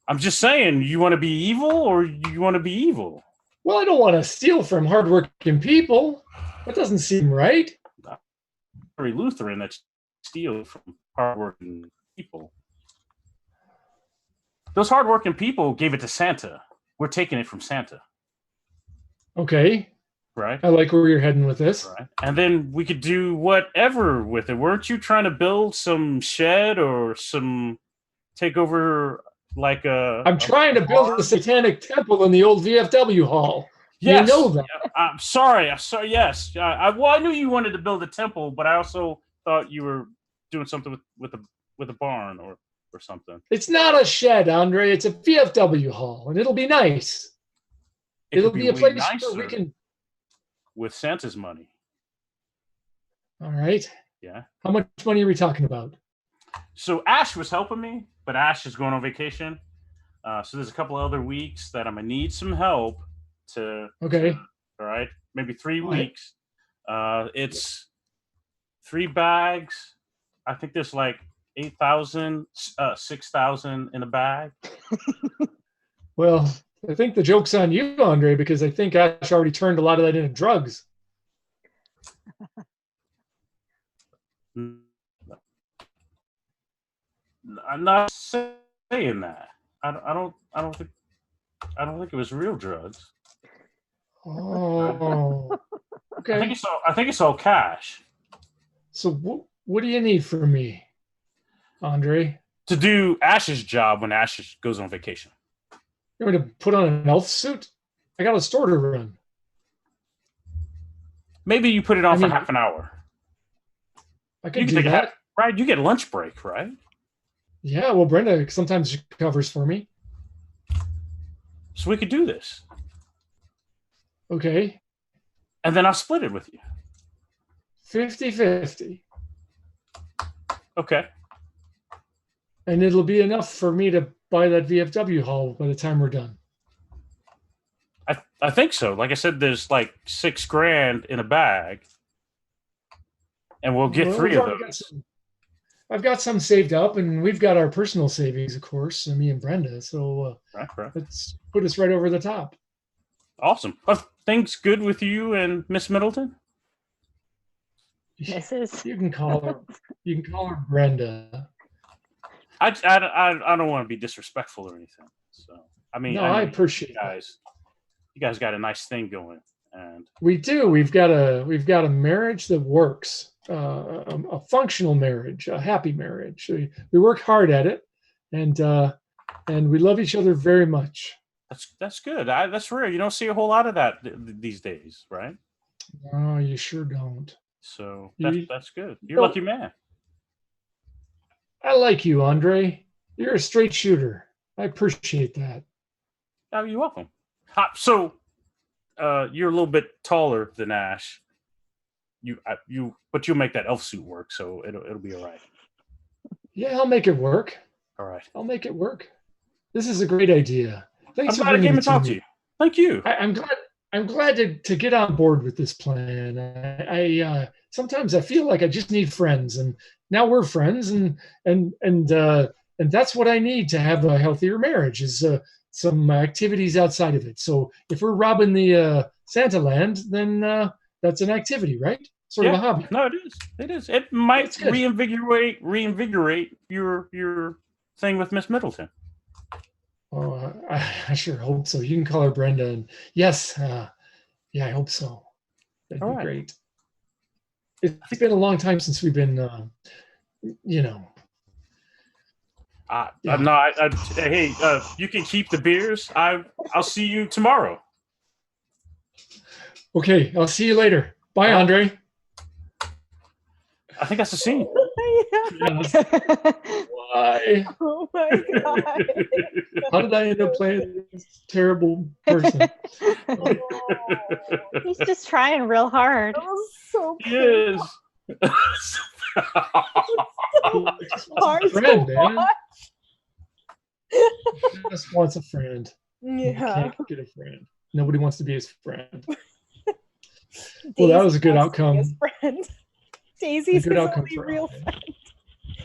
I'm just saying, you want to be evil, or you want to be evil? Well, I don't want to steal from hardworking people. That doesn't seem right. Very Lutheran that steal from hardworking people. Those hardworking people gave it to Santa. We're taking it from Santa. Okay. Right. I like where you're heading with this. Right. And then we could do whatever with it. Weren't you trying to build some shed or take over like a... I'm trying to build a satanic temple in the old VFW hall. Yes. You know that. I'm sorry. Yes. I knew you wanted to build a temple, but I also thought you were doing something with a barn or something. It's not a shed, Andre. It's a VFW hall, and it'll be nice. It'll be a place where we can... With Santa's money. All right. Yeah. How much money are we talking about? So Ash was helping me, but Ash is going on vacation. So there's a couple of other weeks that I'm going to need some help to... Okay. All right. Maybe 3 weeks. It's 3 bags. I think there's like 8,000, 6,000 in a bag. Well, I think the joke's on you, Andre, because I think Ash already turned a lot of that into drugs. I'm not saying that. I don't think it was real drugs. Oh, okay. I think it's all cash. So what do you need from me, Andre? To do Ash's job when Ash goes on vacation. You want me to put on an elf suit? I got a store to run. Maybe you put it on for half an hour. I could do that. Right? You get lunch break, right? Yeah, well, Brenda sometimes covers for me. So we could do this. Okay. And then I'll split it with you. 50-50. Okay. And it'll be enough for me to buy that VFW hall by the time we're done. I think so. Like I said, there's like $6,000 in a bag, and we'll get Well, 3 we've of already got those. I've got some saved up, and we've got our personal savings, of course, me and Brenda. So Right. let's put us right over the top. Awesome. Are things good with you and Miss Middleton? Mrs. You can call her. You can call her Brenda. I don't want to be disrespectful or anything. So I mean, No, I know I appreciate you guys. You guys got a nice thing going, and We do. We've got a marriage that works, a functional marriage, a happy marriage. We work hard at it, and we love each other very much. that's good. That's rare. You don't see a whole lot of that these days, right? Oh, you sure don't. So You- that's good. You're a lucky man. I like you, Andre. You're a straight shooter. I appreciate that. Oh, you're welcome. So, you're a little bit taller than Ash. But you'll make that elf suit work, so it'll be all right. Yeah, I'll make it work. All right. I'll make it work. This is a great idea. Thanks I'm for glad I bringing came it and to talked me. to you. Thank you. I'm glad to get on board with this plan. I sometimes I feel like I just need friends, and now we're friends, and that's what I need to have a healthier marriage is some activities outside of it. So if we're robbing the Santa Land, then that's an activity, right? Sort of a hobby. No, it is. It is. It might That's good. reinvigorate your thing with Miss Middleton. Oh, I sure hope so. You can call her Brenda, and yes, yeah, I hope so. That'd All be right. great. It's been a long time since we've been, Yeah. No, hey, you can keep the beers. I'll see you tomorrow. Okay, I'll see you later. Bye, Andre. I think that's the scene. Yes. Why? Oh my god. How did I end up playing this terrible person? He's just trying real hard. That was so He is. hard Friend, to man. watch. Just wants a friend. You Yeah. can't get a friend. Nobody wants to be his friend. Well, that was a good wants to be outcome. his friend. Daisy's A good his outcome only for real Andre. friend.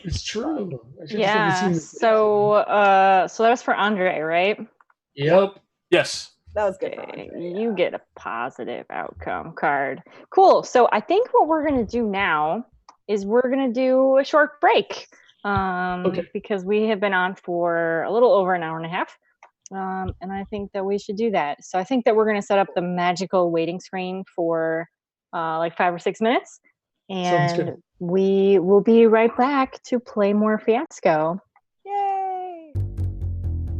It's true. I should have Yeah. seen this. So that was for Andre, right? Yep. Yes. That was good. For Okay, Andre, yeah. you get a positive outcome card. Cool. So I think what we're gonna do now is we're gonna do a short break. Okay. Because we have been on for a little over an hour and a half. And I think that we should do that. So I think that we're gonna set up the magical waiting screen for like 5 or 6 minutes. Sounds And good. we will be right back to play more Fiasco.